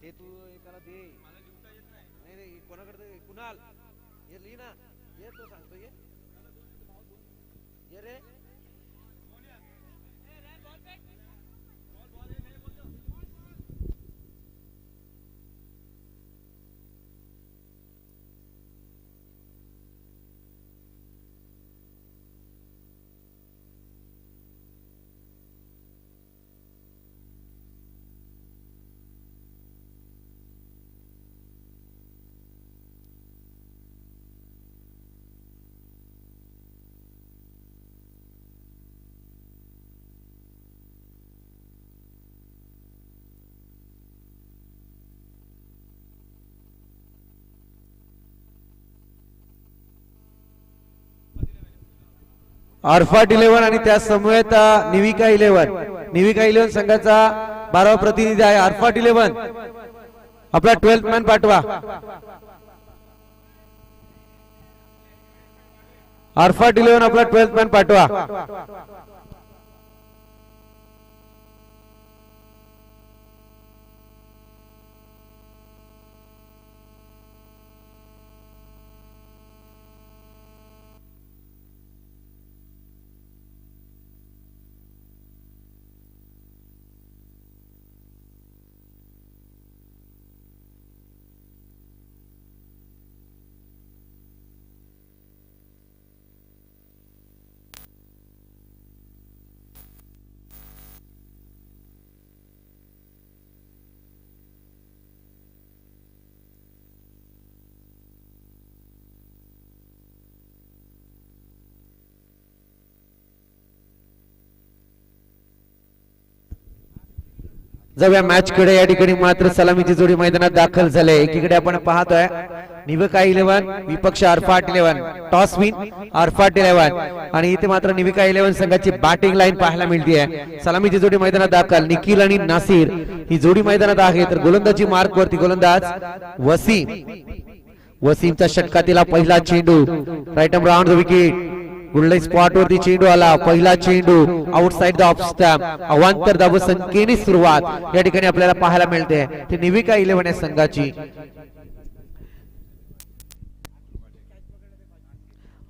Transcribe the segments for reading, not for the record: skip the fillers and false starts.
ते तू एकाला दे. नाही नाही कोणाकडे कुणाल ये लिही ना. ये तो सांगतो ये रे. आरफाट 11 आणि त्या समवेत निविका 11 संघाचा 12वा प्रतिनिधी आहे. आरफाट 11 आपला 12th मॅन पाठवा. आरफाट 11 आपला 12th मॅन पाठवा. जाऊया मॅच कडे. या ठिकाणी मात्र सलामीची जोडी मैदानात दाखल झाले. एकीकडे आपण पाहतोय निविका 11 विपक्ष आरफाट 11. टॉस विन आरफाट 11 आणि इथे मात्र निविका 11 संघाची बॅटिंग लाईन पाहायला मिळते. सलामीची जोडी मैदानात दाखल निखिल आणि नासिर ही जोडी मैदानात आहे. तर गोलंदाजी मार्क वरती गोलंदाज वसीमचा षटकातील पहिला चेंडू right arm round the wicket. Good line spot वरती चेंडू आला. पहिला चेंडू आउटसाइड द ऑफ स्टॅम्प. अवांतर धाव संख्येने सुरुवात या ठिकाणी आपल्याला पाहायला मिळते. ते निविका 11 या संघाची.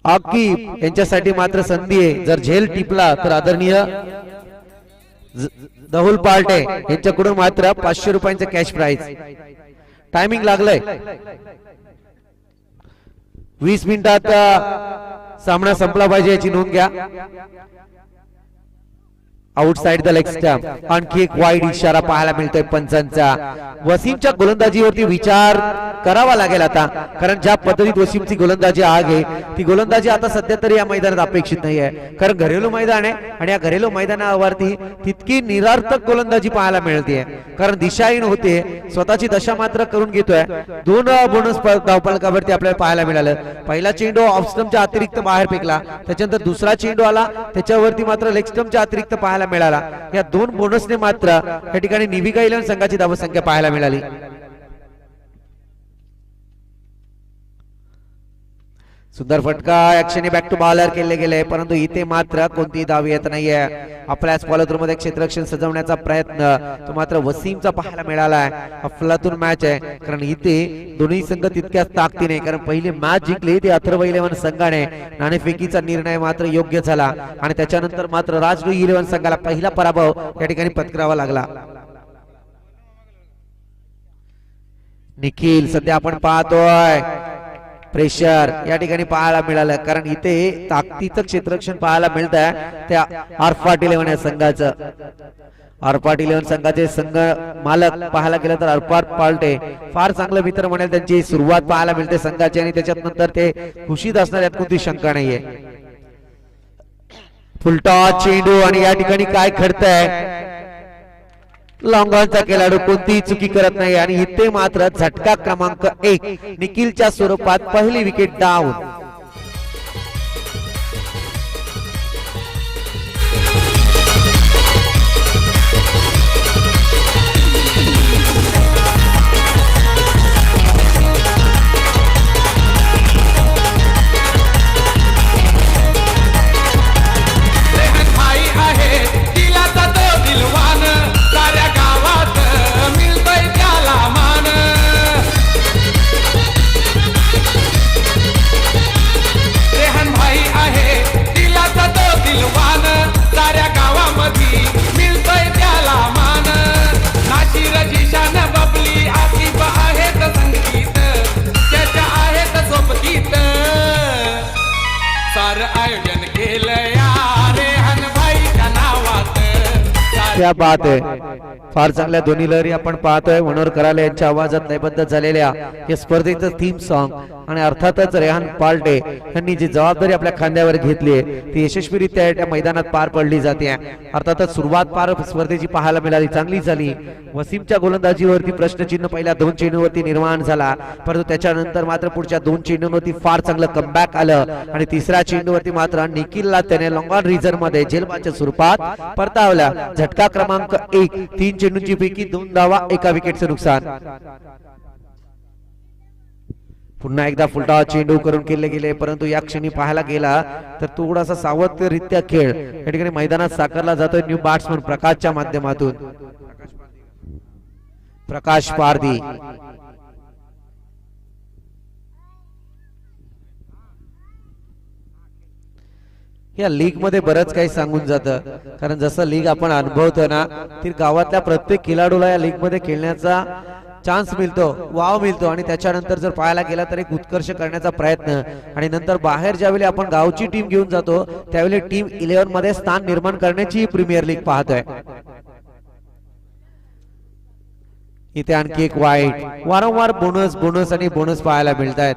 आकिब यांच्यासाठी मात्र संधी आहे. जर झेल टिपला तर आदरणीय दहुल पार्टे यांच्याकडून मात्र 500 रुपयांचं कॅश प्राइज. टायमिंग लागलंय. 20 मिनिटात सामना संपला पाहिजे याची नोंद घ्या. Outside the leg stump. आणखी एक वाईड इशारा पाहायला मिळतोय पंचांचा. वसीमच्या गोलंदाजीवरती विचार करावा लागेल आता, कारण ज्या पद्धतीत वसीमची गोलंदाजी आहे ती गोलंदाजी आता सध्या तरी या मैदानात अपेक्षित नाहीये. कारण घरेलू मैदान आहे आणि या घरेलू मैदानावरती तितकी निरार्थक गोलंदाजी पाहायला मिळते. कारण दिशाहीन होते, स्वतःची दशा मात्र करून घेतोय. 2 बोनस धावफलकावरती आपल्याला पाहायला मिळालं. पहिला चेंडू ऑफ स्टंपच्या अतिरिक्त बाहेर फेकला, त्याच्यानंतर दुसरा चेंडू आला त्याच्यावरती मात्र लेग स्टंपच्या अतिरिक्त पाहायला मिळाला. या 2 बोनसने मात्र या ठिकाणी निविका 11 संघाची धावसंख्या पाहायला मिळाली. सुंदर फटका ऍक्शनने बॅक टू बॉलर केले गेले, परंतु इथे मात्र कोणतीही धाव येत नाहीये. आपल्या फॉलोथ्रू मध्ये क्षेत्ररक्षण सजवण्याचा प्रयत्न तो मात्र वसीमचा पाहायला मिळाला आहे. अफलातून मॅच आहे, कारण इथे दोन्ही संघ तितक्याच ताकदीने, कारण पहिली मॅच जिंकली ती अथर्व 11 संघाने. नाणेफेकीचा निर्णय मात्र योग्य झाला आणि त्याच्यानंतर मात्र राजडू 11 संघाला पहिला पराभव या ठिकाणी पत्करावा लागला. निखिल सध्या आपण पाहतोय प्रेशर या ठिकाणी पाहायला मिळालं, कारण इथे ताकदीचं क्षेत्ररक्षण पाहायला मिळत आहे त्या आरफाट 11 संघाचं. आरफाट 11 संघाचे संघ मालक पाहायला गेलं तर आरफाट पार्टे फार चांगलं मित्र म्हणेल. त्यांची सुरुवात पाहायला मिळते संघाची आणि त्याच्यात नंतर ते खुशीत असणार यात कोणती शंका नाहीये. फुलटॉस चेंडू आणि या ठिकाणी काय घडतंय, लॉंगॉनचा खेळाडू कोणतीही चुकी करत नाही आणि इथे मात्र झटका क्रमांक 1 निखिलच्या स्वरूपात पहिली विकेट डाऊन. दिलाचा तो दिलवान साऱ्या गावात मिळतोय त्याला मान. क्या बात आहे. फार चांगल्या दोन्ही लहरी आपण पाहतोय. मनोहर कराले यांच्या आवाजात लयबद्ध झालेल्या या स्पर्धेचं थीम सॉन्ग आणि अर्थातच रेहान पाल्टे यांनी जी जबाबदारी आपल्या खांद्यावर घेतली आहे ती यशस्वीरित्या या मैदानात पार पडली जाते. अर्थातच सुरुवात पार स्पर्धेची पाहायला मिळाली, चांगली झाली. वसीमच्या गोलंदाजीवरती प्रश्नचिन्ह पहिल्या 2 चेंडूवरती निर्माण झाला, परंतु त्याच्यानंतर मात्र पुढच्या 2 चेंडूंवरती फार चांगलं कमबॅक आलं आणि तिसऱ्या चेंडूवरती मात्र निखिलला त्याने लॉंग ऑन रिझन मध्ये झेलबाच्या स्वरूपात परतावला. झटका क्रमांक 1, 3 चेंडूंची पैकी 2 धावा, 1 विकेटचं नुकसान. पुन्हा एकदा फुलटा चेंडू करून केले गेले, परंतु या क्षणी पाहायला गेला तर थोडासा सावधरित्या खेळ या ठिकाणी मैदानात साकारला जातोय न्यू बॅट्समन प्रकाशच्या माध्यमातून. प्रकाश पारधी या लीग मध्ये बरंच काही सांगून जातं, कारण जसं लीग आपण अनुभवतो ना ती गावातल्या प्रत्येक खेळाडूला या लीग मध्ये खेळण्याचा चान्स मिळतो, वाव मिळतो आणि त्याच्यानंतर जर पाहायला गेला तर एक उत्कर्ष करण्याचा प्रयत्न आणि नंतर बाहेर ज्यावेळी आपण गावची टीम घेऊन जातो त्यावेळी टीम 11 मध्ये स्थान निर्माण करण्याची प्रीमियर लीग पाहतोय. इथे आणखी एक वाईट, वारंवार बोनस बोनस आणि बोनस पाहायला मिळत आहेत.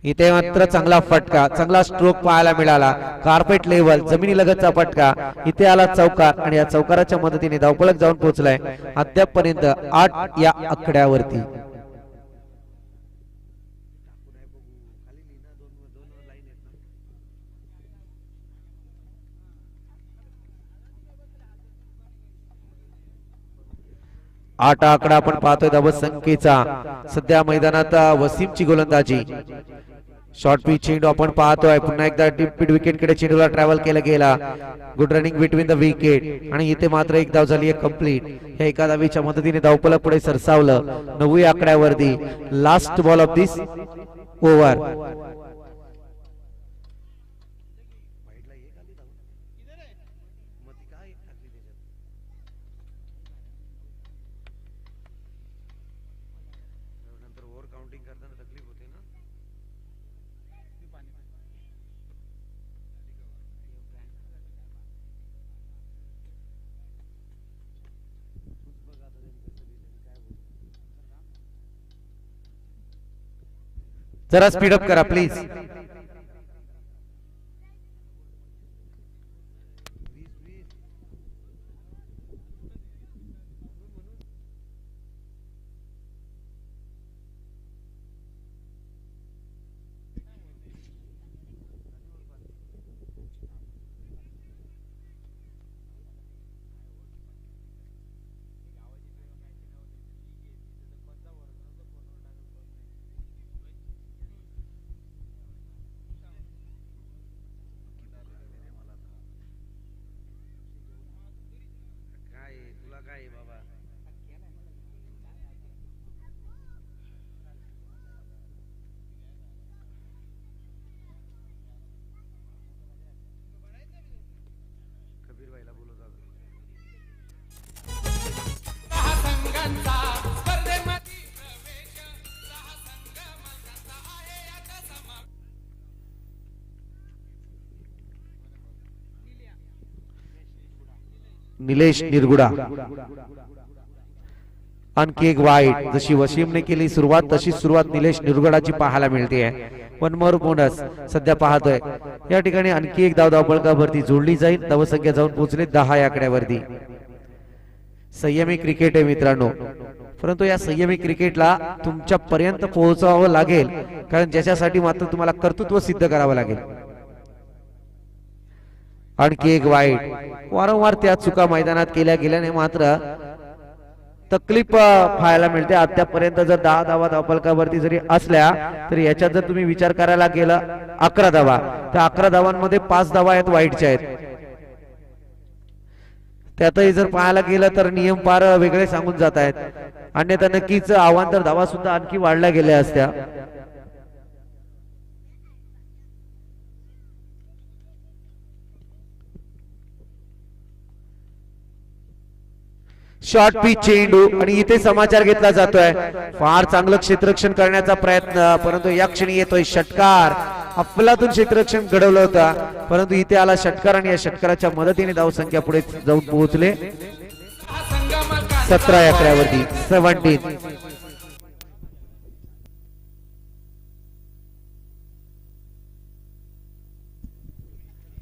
इथे मात्र चांगला फटका, चांगला स्ट्रोक पाहायला मिळाला. कार्पेट लेवल जमिनी लगतचा फटका, इथे आला चौकार आणि या चौकाराच्या मदतीने धावपळक जाऊन पोहोचलाय अद्यापपर्यंत 8 या आकड्यावरती. आठ आकडा आपण पाहतोय धावसंख्येचा. सध्या मैदानात वसीमची गोलंदाजी. शॉर्ट पिच चेंडू आपण पाहतोय. पुन्हा एकदा डीप विकेट कडे चेंडूला ट्रॅव्हल केला गेला. Good running between the wicket आणि इथे मात्र एक धाव झाली आहे कंप्लीट. या एका धावीच्या मदतीने धावपळ पुढे सरसावलं 9 आकड्यावरती. Last ball of this over. जरा स्पीडअप करा प्लीज. निलेश निरगुडा. आणखी एक वाईट. जशी वसीमने केली सुरुवात तशी सुरुवात निलेश निरगुडाची पाहायला मिळते. 1 मोर बोनस सध्या पाहतोय. या ठिकाणी आणखी एक धाव धावपळकावरती जोडली जाईल. धावसंख्या जाऊन पोहोचले 10 आकड्यावरती. संयमी क्रिकेट आहे मित्रांनो, परंतु या संयमी क्रिकेटला तुमच्या पर्यंत पोहोचावं लागेल, कारण ज्याच्यासाठी मात्र तुम्हाला कर्तृत्व सिद्ध करावं लागेल. आणखी एक वाईट. वारंवार त्या चुका मैदानात केल्या गेल्याने मात्र तकलीफ पाहायला मिळते. अद्यापर्यंत जर 10 धावा धावपलकावरती जरी असल्या तरी याच्यात जर तुम्ही विचार करायला गेला 11 धावा, त्या 11 धावांमध्ये 5 धावा आहेत वाईटच्या आहेत. त्यातही जर पाहायला गेलं तर नियम फार वेगळे सांगून जात आहेत. अन्यथा नक्कीच अवांतर धावा सुद्धा आणखी वाढल्या गेल्या असत्या. शॉर्ट पिच चेंडू आणि इथे समाचार घेतला जातोय. फार चांगलं क्षेत्ररक्षण करण्याचा प्रयत्न, परंतु या क्षणी येतोय षटकार. अफलातून क्षेत्ररक्षण घडवलं होतं, परंतु इथे आला षटकार आणि या षटकाराच्या मदतीने धावसंख्या पुढे जाऊन पोहोचले 17-11 वरती 17.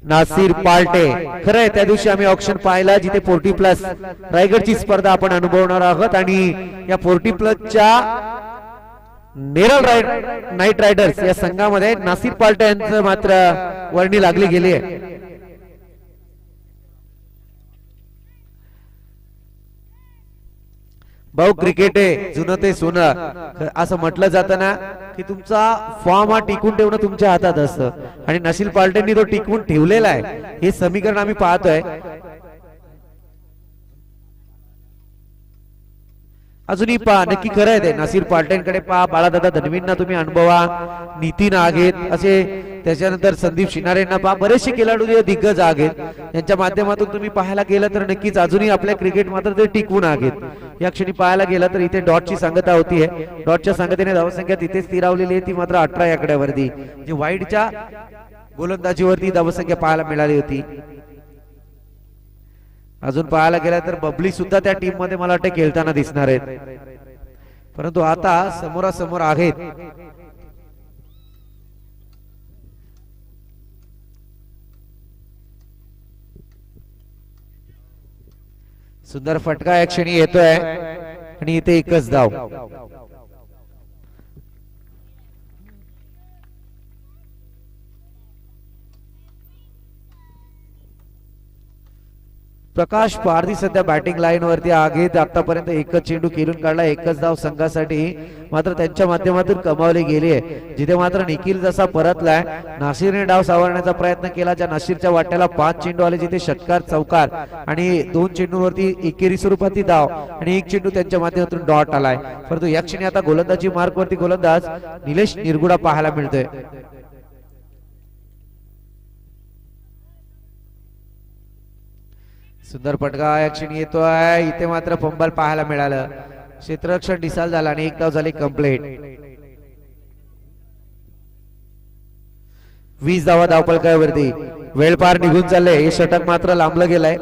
नासिर पाल्टे. खरंय, त्या दिवशी आम्ही ऑप्शन पाहिला जिथे 40 प्लस रायगडची स्पर्धा आपण अनुभवणार आहोत आणि या 40 प्लसच्या नेरळ नाईट रायडर्स या संघामध्ये नासिर पाल्टे यांचं मात्र वर्णी लागली गेली आहे. भाऊ क्रिकेट आहे जुनं ते सोनं असं म्हटलं जातं ना, की तुमचा फॉर्म हा टिकून ठेवणं तुमच्या हातात असतं आणि नशील पाल्टेंनी तो टिकवून ठेवलेला आहे. हे समीकरण आम्ही पाहतोय. अजूनही पहा, नक्की खरं आहे ते. नासिर पाल्टेंकडे पहा, बाळादादा धनवींना तुम्ही अनुभवा, नितीन आहेत असे, त्याच्यानंतर संदीप शिनारेंना पहा, बरेचसे खेळाडू जे दिग्गज आहेत यांच्या माध्यमातून तुम्ही पाहायला गेलं तर नक्कीच अजूनही आपल्या क्रिकेट मात्र ते टिकून आहेत. या क्षणी पाहायला गेलं तर इथे डॉटची सांगता होतीये. डॉटच्या सांगतेने धावसंख्या तिथे स्थिरावलेली आहे, ती मात्र 18 आकड्यावरती, जी वाईडच्या गोलंदाजीवरती धावसंख्या पाहायला मिळाली होती. अजून पाहायला गेला तर बबली सुद्धा त्या टीम मध्ये मला वाटतं खेळताना दिसणार आहेत, परंतु आता समोरासमोर आहेत. सुंदर फटका या क्षणी येतोय आणि इथे एकच धाव. प्रकाश पारधी सध्या बॅटिंग लाईन वरती आहेत. आतापर्यंत एकच चेंडू खेळून काढला, एकच धाव संघासाठी मात्र त्यांच्या माध्यमातून कमावली गेली आहे. जिथे मात्र निखिल जसा परतलाय, नासिरने डाव सावरण्याचा प्रयत्न केला. ज्या नासिरच्या वाट्याला 5 चेंडू आले, जिथे षटकार चौकार आणि 2 चेंडूवरती एकेरी स्वरूपाची धाव आणि 1 चेंडू त्यांच्या माध्यमातून डॉट आलाय. परंतु या क्षणी आता गोलंदाजी मार्क वरती गोलंदाज निलेश निरगुडा पाहायला मिळतोय. सुंदर फटका या क्षणी येतोय. इथे मात्र फंबल पाहायला मिळालं. क्षेत्ररक्षण डिसाल झाला आणि एक धाव झाली कंप्लीट. 20 धावा धावपळकावरती. वेळ पार निघून चालले. हे षटक मात्र लांबलं गेलंय.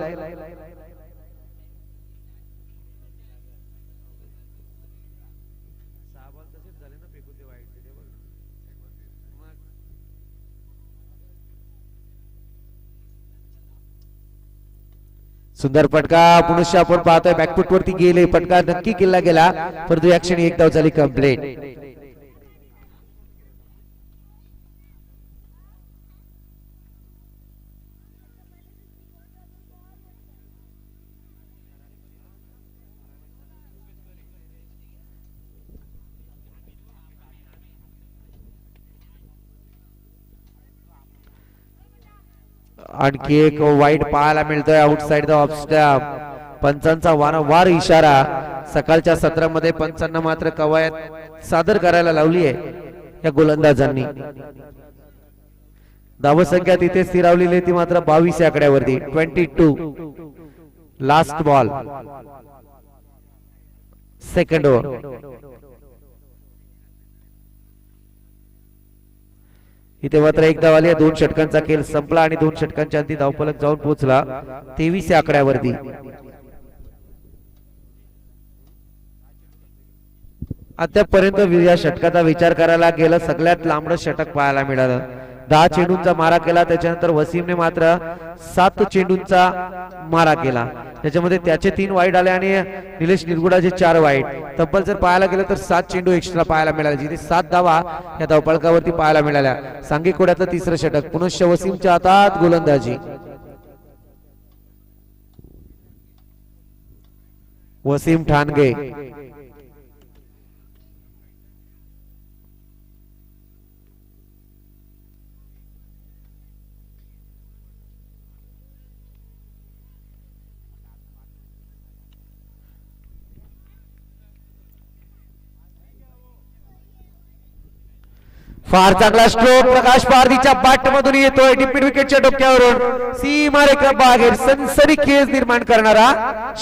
सुंदर फटका पुनश्च आपण पाहतोय, बॅकफुट वरती गेले, फटका नक्की केला गेला, परंतु या क्षणी एक धाव झाली कंप्लीट. आणखी एक वाईट पाहायला मिळतोय आउटसाइड द ऑफ स्टंप. पंचांचा वारंवार इशारा. सकाळच्या सत्रामध्ये पंचांना मात्र कवायत सादर करायला लावली आहे या गोलंदाजांनी. धावसंख्या तिथे स्थिरावलेली ती मात्र 22 आकड्यावरती. 22. Last ball, second over. इथे मात्र एक धाव आली. 2 षटकांचा खेळ संपला आणि 2 षटकांच्या अंती धावफलक जाऊन पोहोचला 23 आकड्यावरती. अद्यापर्यंत या षटकाचा विचार करायला गेला, सगळ्यात लांबड षटक पाहायला मिळालं. 10 चेंडूंचा मारा केला. त्याच्यानंतर वसीमने मात्र 7 चेंडूंचा मारा केला. त्याच्यामध्ये त्याचे 3 वाईट आले आणि निलेश निरगुडाचे 4 वाईट. तब्बल जर पाहायला गेलं तर 7 चेंडू एक्स्ट्रा पाहायला मिळाले, जिथे 7 धावा या धावपळकावरती पाहायला मिळाल्या. सांगेकोड्यातलं तिसरं षटक. पुनश्च वसीमच्या हातात गोलंदाजी. वसीम ठाणगे. फार चांगला स्ट्रोक प्रकाश पारदीच्या बॅट मधून येतोय डिपिट विकेटच्या डोक्यावरून सीमारेखा बाहेर सनसनी खेळ निर्माण करणारा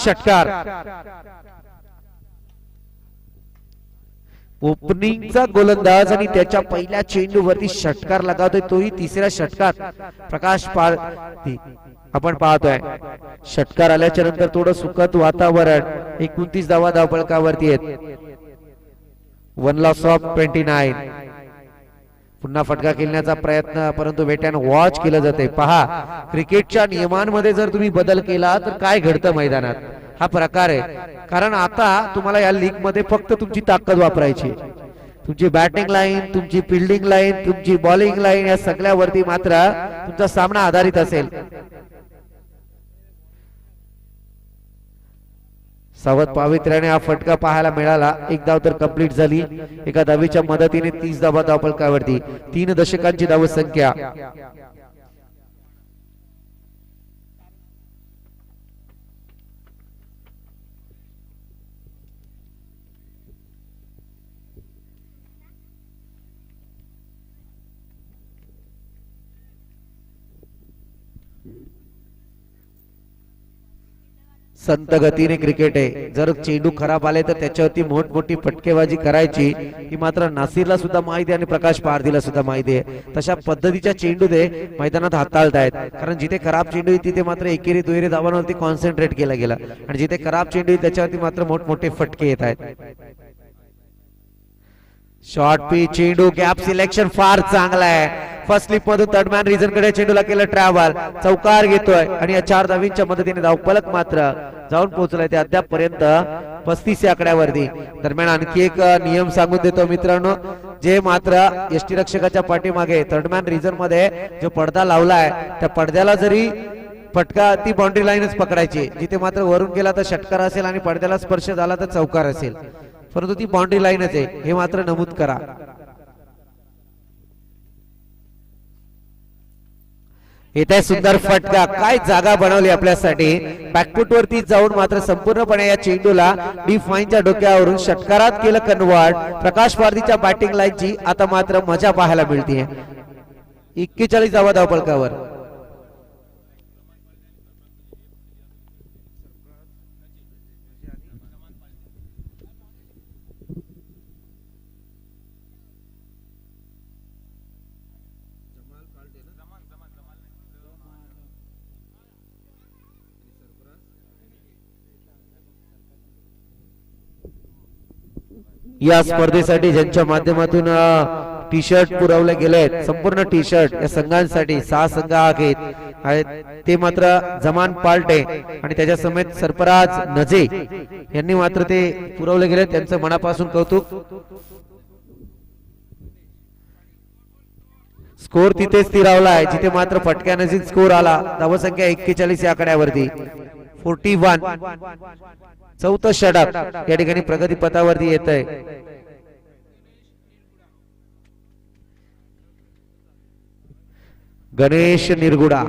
षटकार. ओपनिंगचा गोलंदाज आणि त्याच्या पहिल्या चेंडूवरती षटकार लगावतोय, तोही तिसऱ्या षटकार प्रकाश पारधी. आपण पाहतोय षटकार आल्याच्या नंतर थोडं सुखद वातावरण. 29 धावा धावफलकावरती आहेत. 1 लॉस ऑफ 29. पुन्हा फटका खेळण्याचा प्रयत्न, परंतु वेट्यानं वॉच केलं जाते. पहा क्रिकेटच्या नियमांमध्ये जर तुम्ही बदल केला तर काय घडतं मैदानात, हा प्रकार आहे. कारण आता तुम्हाला या लीग मध्ये फक्त तुमची ताकद वापरायची. तुमची बॅटिंग लाईन, तुमची फिल्डिंग लाईन, तुमची बॉलिंग लाईन या सगळ्यावरती मात्र तुमचा सामना आधारित असेल. सावध पावित्र्याने हा फटका पाहायला मिळाला. एक धाव तर कंप्लीट झाली. एका धावेच्या मदतीने 30 धावा धावफलकावरती. 3 दशकांची धावसंख्या. संत गतीने क्रिकेट आहे. जर चेंडू खराब आले तर त्याच्यावरती मोठमोठी फटकेबाजी करायची, ही मात्र नासिरला सुद्धा माहिती आहे आणि प्रकाश पारधीला सुद्धा माहिती आहे. तशा पद्धतीच्या चेंडू ते मैदानात हाताळतायत. कारण जिथे खराब चेंडू तिथे मात्र एकेरी दुहेरी धावांवरती कॉन्सन्ट्रेट केला गेला आणि जिथे खराब चेंडू त्याच्यावरती मात्र मोठमोठे फटके येत आहेत. शॉर्ट पिच चेंडू, गॅप सिलेक्शन फार चांगला आहे. फर्स्ट स्लिप मधून थर्ड मॅन रिझन कडे चेंडूला केलं ट्रॅव्हल, चौकार घेतोय आणि या 4 धावींच्या मदतीने धावफलक मात्र जाऊन पोहोचलाय ते अद्याप पर्यंत 35 या आकड्यावरती. दरम्यान आणखी एक नियम सांगून देतो मित्रांनो, जे मात्र यष्टीरक्षकाच्या पाठीमागे थर्ड मॅन रिझन मध्ये जो पडदा लावलाय त्या पडद्याला जरी फटका ती बाउंड्री लाईनच पकडायची. जिथे मात्र वरून गेला तर षटकार असेल आणि पडद्याला स्पर्श झाला तर चौकार असेल, परंतु ती बाउंड्री लाईनच आहे हे मात्र नमूद करा. येथे सुंदर फटका, काय जागा बनवली आपल्यासाठी. बॅकफुट वरती जाऊन मात्र संपूर्णपणे या चेंडूला डी फाईनच्या डोक्यावरून षटकारात केलं कन्वर्ट. प्रकाश पारधीच्या बॅटिंग लाईनची आता मात्र मजा पाहायला मिळते. 41 धावा धावफलकावर. या स्पर्धेसाठी ज्यांच्या माध्यमातून टी शर्ट पुरवले गेले, संपूर्ण टी शर्ट या संघांसाठी 6 संघ आहेत ते मात्र जमान पाल्टे आणि त्याच्या समेत सरफराज नजे यांनी मात्र ते पुरवले गेले. त्यांचं मनापासून कौतुक. स्कोर तिथे स्थिरावला आहे जिथे मात्र फटक्यानजीक स्कोर आला. धावसंख्या 41 या आकड्यावरती. 41. चौथं षटक या ठिकाणी प्रगती पथावरती येत आहे. गणेश निरगुडा.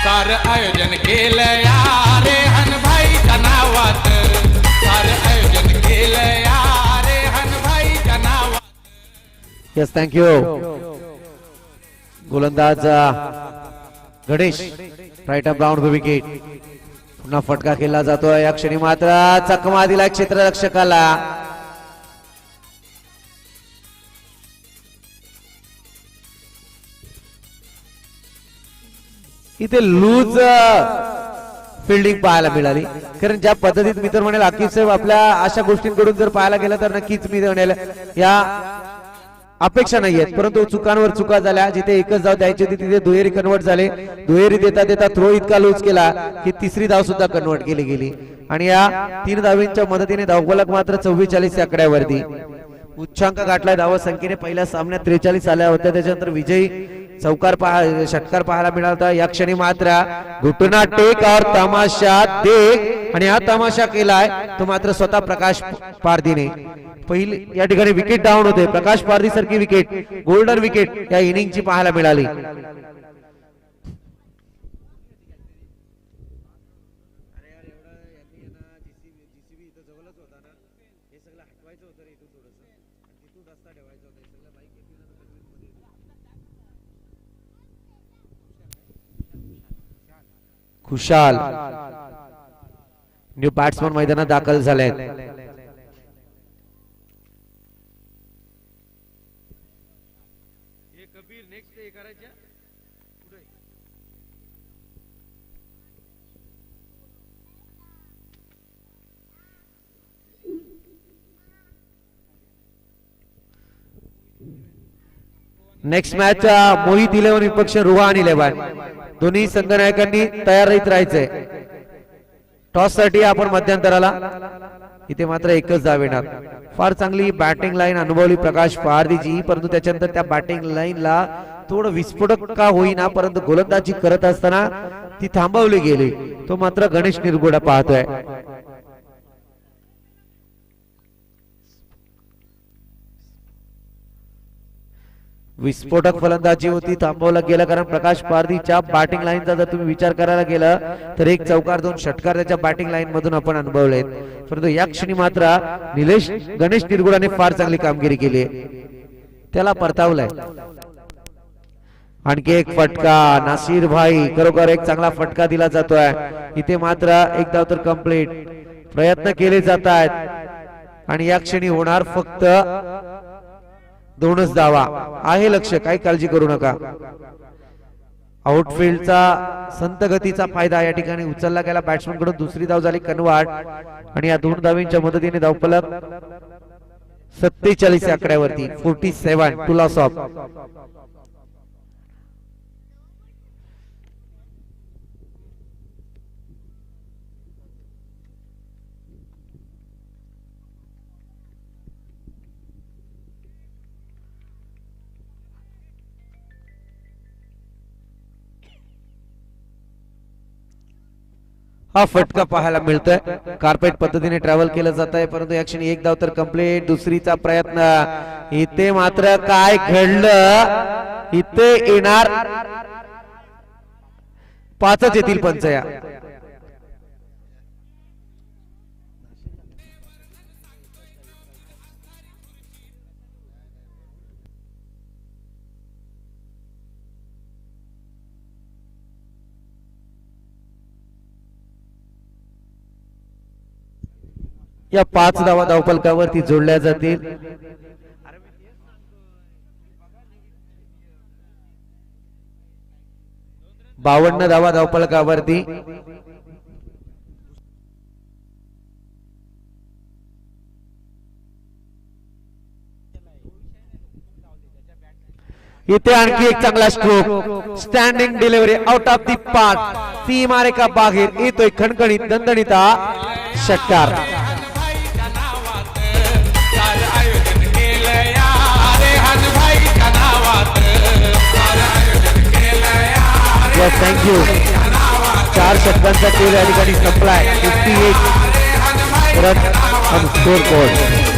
सार आयोजन केलं या रेहन भाईच्या नावात. सार आयोजन केलं या रेहन भाईच्या नावात. Yes, thank you. गोलंदाज Ganesh right up ground wicket. पुन्हा फटका खेळला जातोय. या क्षणी मात्र चकमा दिला क्षेत्ररक्षकाला. इथे लूज फिल्डिंग पाहायला मिळाली. कारण ज्या पद्धतीत मी तर म्हणेल आकिब साहेब आपल्या अशा गोष्टींकडून जर पाहायला गेलं तर नक्कीच मी म्हणेल या अपेक्षा नाहीयेत, परंतु चुकांवर चुका झाल्या. जिथे एकच धाव द्यायची होती तिथे दुहेरी कन्वर्ट झाले. दुहेरी देता देता थ्रो इतका लूज केला की तिसरी धाव सुद्धा कन्वर्ट केली गेली आणि या 3 धावींच्या मदतीने धावफलक मात्र 44 या आकड्यावरती. उच्चांक गाठलाय धावा संख्येने. पहिल्या सामन्यात 43 आल्या होत्या. त्याच्यानंतर विजयी षटकार पाहायला मिळाला. या क्षणी मात्र घुटना टेक और तमाशा देख आणि हा तमाशा केलाय तो मात्र स्वतः प्रकाश पारधीने. पहिली या ठिकाणी विकेट डाऊन होते. प्रकाश पारधी सारखी विकेट, गोल्डन विकेट या इनिंगची पाहायला मिळाली. खुशाल न्यू बॅट्समन मैदानात दाखल झालेत. हे कबीर नेक्स्ट हे करायच्या पुढे. नेक्स्ट मॅच मोहित 11 विपक्ष रुहान 11. दोन्ही संघनायकांनी तयार राहायचंय. टॉस साठी आपण मध्यंतराला. इथे मात्र एकच धाव येणार. फार चांगली बॅटिंग लाईन अनुभवली प्रकाश पहारदीची, परंतु त्याच्यानंतर त्या बॅटिंग लाईनला थोडं विस्फोटक का होईना परंतु गोलंदाजी करत असताना ती थांबवली गेली. तो मात्र गणेश निरगुडा पाहतोय. विस्फोटक फलंदाजी होती, थांबवलं गेलं कारण प्रकाश पारदीच्या बॅटिंग लाईनचा जर तुम्ही विचार करायला गेला तर एक चौकार 2 षटकार त्याच्या बॅटिंग लाईन मधून आपण अनुभवलेत. परंतु या क्षणी मात्र गणेश निरगुडाने फार चांगली कामगिरी केली, त्याला परतावलंय. आणखी एक फटका नासिर भाई, खरोखर एक चांगला फटका दिला जातोय. इथे मात्र एक धाव तर कंप्लीट. प्रयत्न केले जात आहेत आणि या क्षणी होणार फक्त 2च धावा. आहे लक्ष, काही काळजी करू नका. आउटफील्डचा संत गतीचा फायदा या ठिकाणी उचलला गेला बॅट्समन कडून. दुसरी धाव झाली कन्वर्ट आणि या 2 धावींच्या मदतीने धावफलक 47 या आकड्यावरती. 47 टू लॉस ऑफ. हा फटका पाहायला मिळतोय. कार्पेट पद्धतीने ट्रॅव्हल केलं जात आहे, परंतु या क्षणी एक धाव तर कंप्लीट. दुसरीचा प्रयत्न. इथे मात्र काय घडलं, इथे येणार 5च येतील पंचया. या 5 धावा धावफलकावरती जोडल्या जातील. 52 धावा धावफलकावरती. इथे आणखी एक चांगला stroke. Standing delivery out of the park. सीमारेखा बाहेर येतोय खणखणीत दणदणीत षटकार. थँक्यू. 4 षटकांचा खेळ या ठिकाणी संपलाय. 58 run on scoreboard.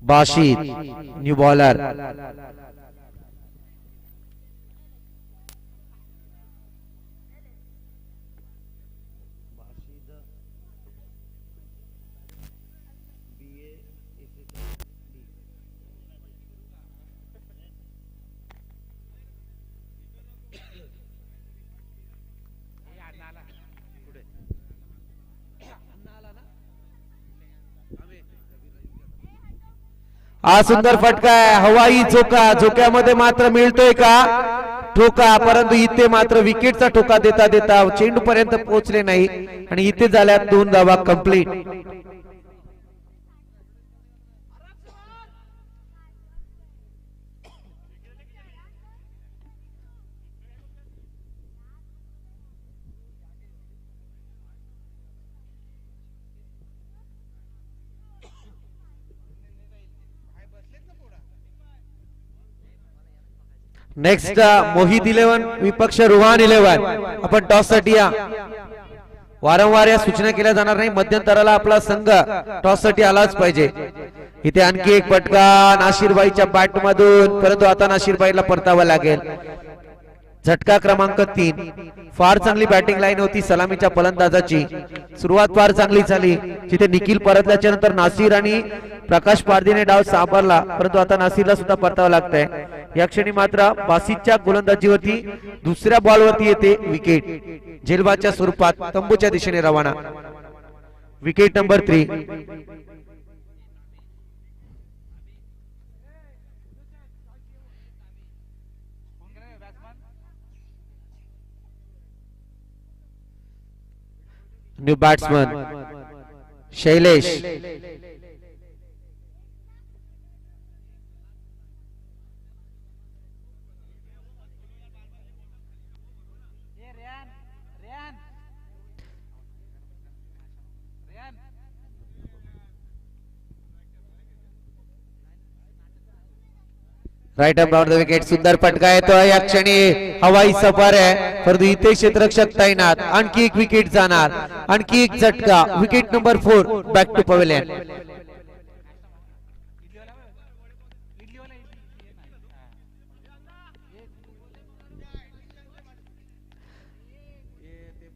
Bashid new bowler. हा सुंदर फटका आहे. हवाई झोका. झोक्यामध्ये मात्र मिळतोय का ठोका, परंतु इथे मात्र विकेटचा ठोका देता देता चेंडू पर्यंत पोहोचले नाही आणि इथे झाल्या 2 धावा कंप्लीट. नेक्स्ट मोहित 11 विपक्ष रुहान 11. आपण टॉस साठी या. वारंवार या सूचना केल्या जाणार नाही. मध्यंतराला आपला संघ टॉस साठी आलाच पाहिजे. इथे आणखी एक फटका नाशिरबाईच्या बॅट मधून, परंतु आता नाशिरबाईला परतावा लागेल. झटका क्रमांक 3. फार चांगली बॅटिंग लाईन होती सलामीच्या फलंदाजाची. सुरुवात फार चांगली झाली, जिथे निखिल परतल्याच्या नंतर नासिर आणि प्रकाश पारधीने डाव सावरला, परंतु आता नासिरला सुद्धा परतावा लागतंय. या क्षणी मात्र बासितच्या गोलंदाजीवरती दुसऱ्या बॉलवरती येते विकेट, झेलबादच्या स्वरूपात तंबूच्या दिशेने रवाना. Wicket number 3. New batsman Shailesh. Right up down the wicket. सुंदर फटका येतोय. या क्षणी हवाई सफर आहे, परंतु इथे क्षेत्ररक्षक तैनात. आणखी एक विकेट जाणार, आणखी एक झटका. Wicket number 4. Back to pavilion. ते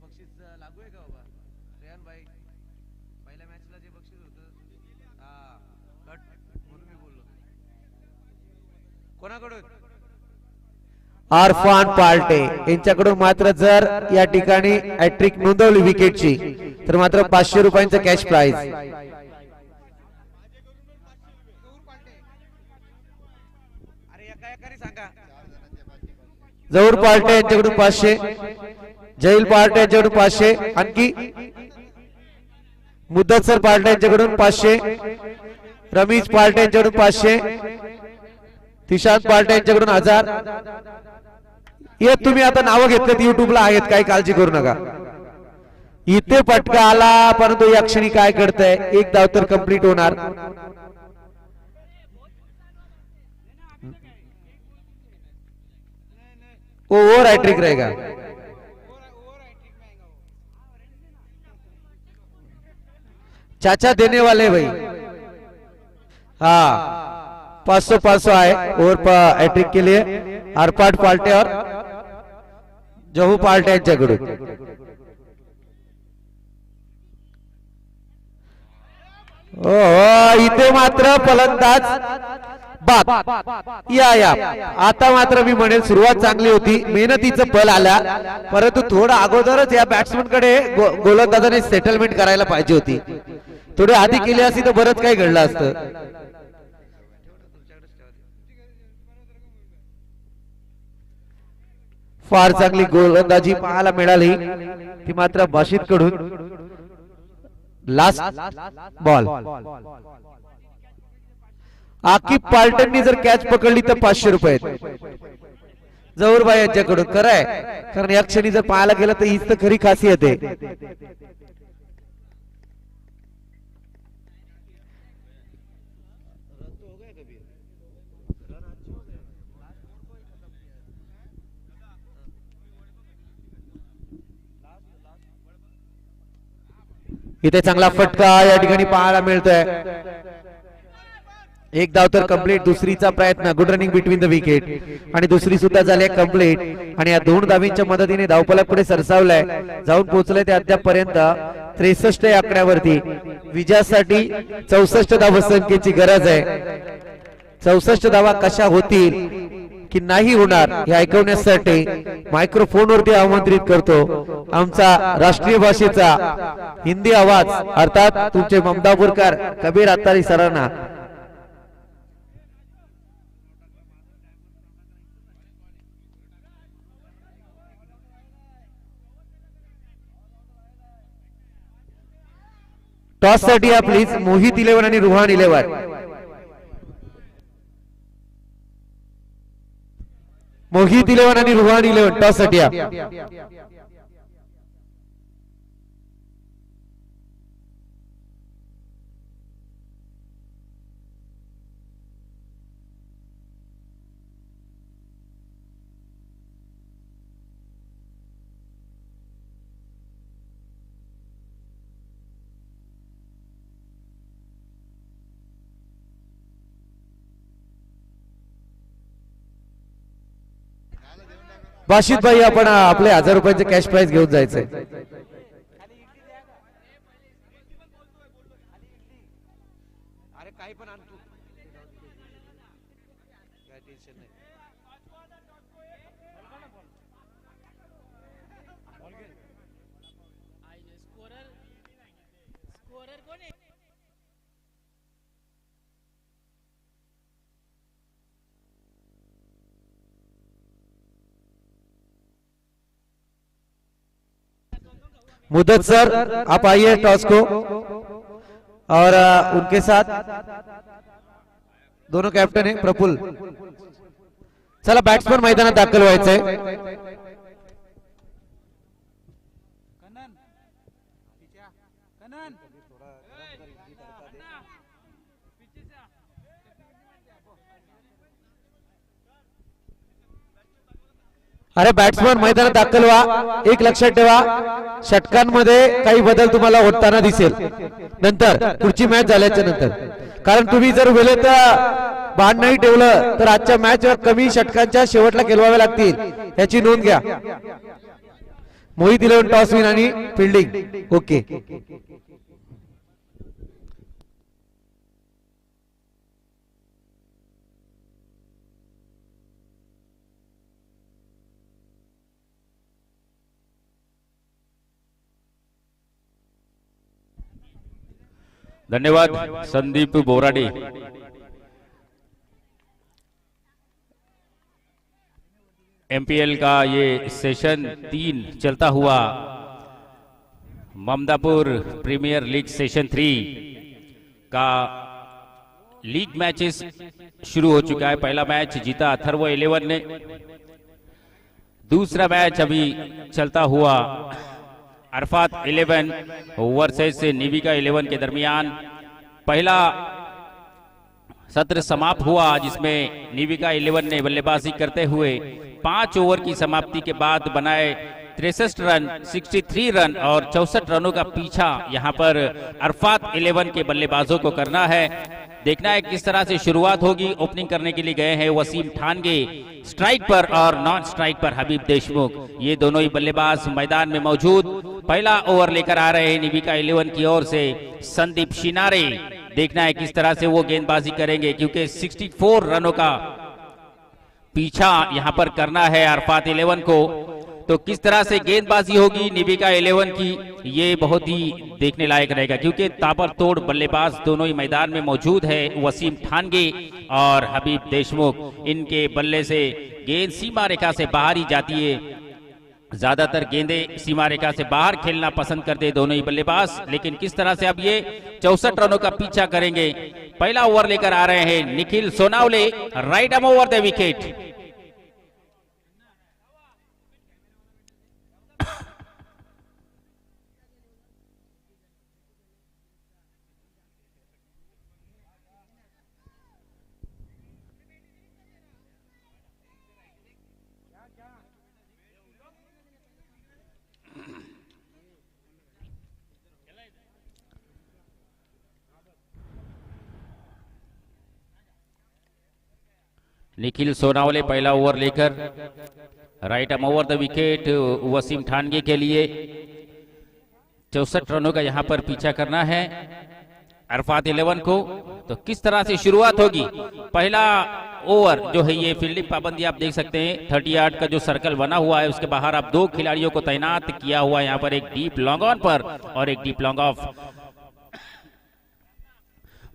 बक्षीस लागू आहे का बाबा रेहान भाई? पहिल्या मॅचला जे बक्षीस होतं कट म्हणून मी बोललो. कोणाकडून? आरफान पार्टे यांच्याकडून मात्र जर या ठिकाणी हॅट्रिक नोंदवली विकेटची तर मात्र 500 रुपयांचं कॅश प्राइज. अरे एका एकाने सांगा. जहूर पार्टे यांच्याकडून 500, जैल पार्टे यांच्याकडून 500, आणखी मुद्दतसर पार्टे यांच्याकडून 500, रमीज पार्टे यांच्याकडून 500, तिशांत पार्टे यांच्याकडून 1000. हे तुम्ही आता नावं घेतलेत, युट्यूबला आहेत, काही काळजी करू नका. इथे फटका आला, परंतु या क्षणी काय करतंय, एक धाव तर कंप्लीट होणार. ओव्हर हॅट्रिक रहेगा. चाचा देने वाले भाई. हाँ 500 आए ओवर हैट्रिक के लिए अरपाट पार्टे और जहू पार्टे यांच्याकडून. इथे मात्र फलंदाज बाद. या आता मात्र मी म्हणेल सुरुवात चांगली होती, मेहनतीचं फल आला, परंतु थोडं अगोदरच या बॅट्समन कडे गोलंदाजाने सेटलमेंट करायला पाहिजे होती. थोडी आधी केली असती तर बरंच काही घडलं असतं. फार चांगली गोलंदाजी पाहायला मिळाली, ती मात्र बाशित कडून. Last ball. आकिब पार्टननी जर कॅच पकडली तर 500 रुपये जहूरबाई यांच्याकडून. खरंय, कारण या क्षणी जर पाहायला गेलं तर हीच तर खरी खासियत आहे. इथे चांगला फटका या ठिकाणी पाहायला मिळतोय. एक धाव तर कंप्लीट. दुसरीचा प्रयत्न, good running between the wicket, आणि दुसरी सुद्धा झाली कंप्लीट. आणि या 2 धावींच्या मदतीने धावफलक पुढे सरसावलाय, जाऊन पोहोचले ते अद्यापपर्यंत 63 या आकड्यावरती. विजयासाठी 64 धावसंख्येची गरज आहे. 64 धावा कशा होतील की नाही होणार हे ऐकवण्यासाठी मायक्रोफोन वरती आमंत्रित करतो आमचा राष्ट्रीय भाषेचा हिंदी आवाज, अर्थात तुमचे ममदापूरकर कबीर अत्तारी सरांना. टॉस साठी या प्लीज मोहित 11 आणि रुहान 11. मोहित 11 आणि रुहान 11 टॉस साठी या. बाशित भाई आपण आपले 1000 रुपयाचे कॅश प्राइज घेऊन जायचंय. अरे काही पण आण तू, काय टेन्शन नाही. मुदत सर आप आइए टॉस को और उनके साथ दोनों कैप्टन है प्रफुल्ल. चला बॅट्समन मैदानात दाखल व्हायचंय. अरे बॅट्समन मैदानात दाखल व्हा. एक लक्षात ठेवा, षटकांमध्ये काही बदल तुम्हाला होताना दिसेल नंतर पुढची मॅच झाल्याच्या नंतर. कारण तुम्ही जर वेळेत बाण नाही ठेवलं तर आजच्या मॅच कमी षटकांच्या शेवटला खेळवाव्या लागतील, याची नोंद घ्या. मोहित 11 टॉस विन आणि फिल्डिंग ओके. धन्यवाद संदीप बोराडे. एमपीएल का ये सेशन 3 चलता हुआ ममदापुर प्रीमियर लीग सेशन 3 का लीग मैचेस शुरू हो चुका है. पहला मैच जीता अथर्व 11 ने. दूसरा मैच अभी चलता हुआ अरफात 11 वर्सेस निविका 11 के दरमियान. पहला सत्र समाप्त हुआ जिसमें निविका 11 ने बल्लेबाजी करते हुए 5 ओवर की समाप्ति के बाद बनाए 63 रन, 63 रन और 64 रनों का पीछा यहां पर अरफात 11 के बल्लेबाजों को करना है. देखना है किस तरह से शुरुआत होगी. ओपनिंग करने के लिए गए हैं वसीम ठानगे स्ट्राइक पर और नॉन स्ट्राइक पर हबीब देशमुख. ये दोनों ही बल्लेबाज मैदान में मौजूद. पहला ओवर लेकर आ रहे हैं निविका 11 की ओर से संदीप शिनारे. देखना है किस तरह से वो गेंदबाजी करेंगे क्योंकि 64 रनों का पीछा यहां पर करना है अरफात 11 को. तो किस तरह से गेंदबाजी होगी निविका 11 की, ये बहुत ही देखने लायक रहेगा क्योंकि ताबड़तोड़ बल्लेबाज दोनों ही मैदान में मौजूद है. वसीम ठानगे और हबीब देशमुख, इनके बल्ले से गेंद सीमा रेखा से बाहर ही जाती है. ज्यादातर गेंदें सीमा रेखा से बाहर खेलना पसंद करते दोनों ही बल्लेबाज. लेकिन किस तरह से अब ये 64 रनों का पीछा करेंगे. पहला ओवर लेकर आ रहे हैं Nikhil Sonawale, right arm over the wicket. Nikhil Sonawale पहला ओवर लेकर right arm over the wicket Wasim Thange के लिए. 64 रनों का यहां पर पीछा करना है अरफात 11 को. तो किस तरह से शुरुआत होगी. पहला ओवर जो है ये फील्डिंग पाबंदी आप देख सकते हैं. 30 यार्ड का जो सर्कल बना हुआ है उसके बाहर आप 2 खिलाड़ियों को तैनात किया हुआ है. यहाँ पर एक डीप लॉन्ग ऑन पर और एक डीप लॉन्ग ऑफ.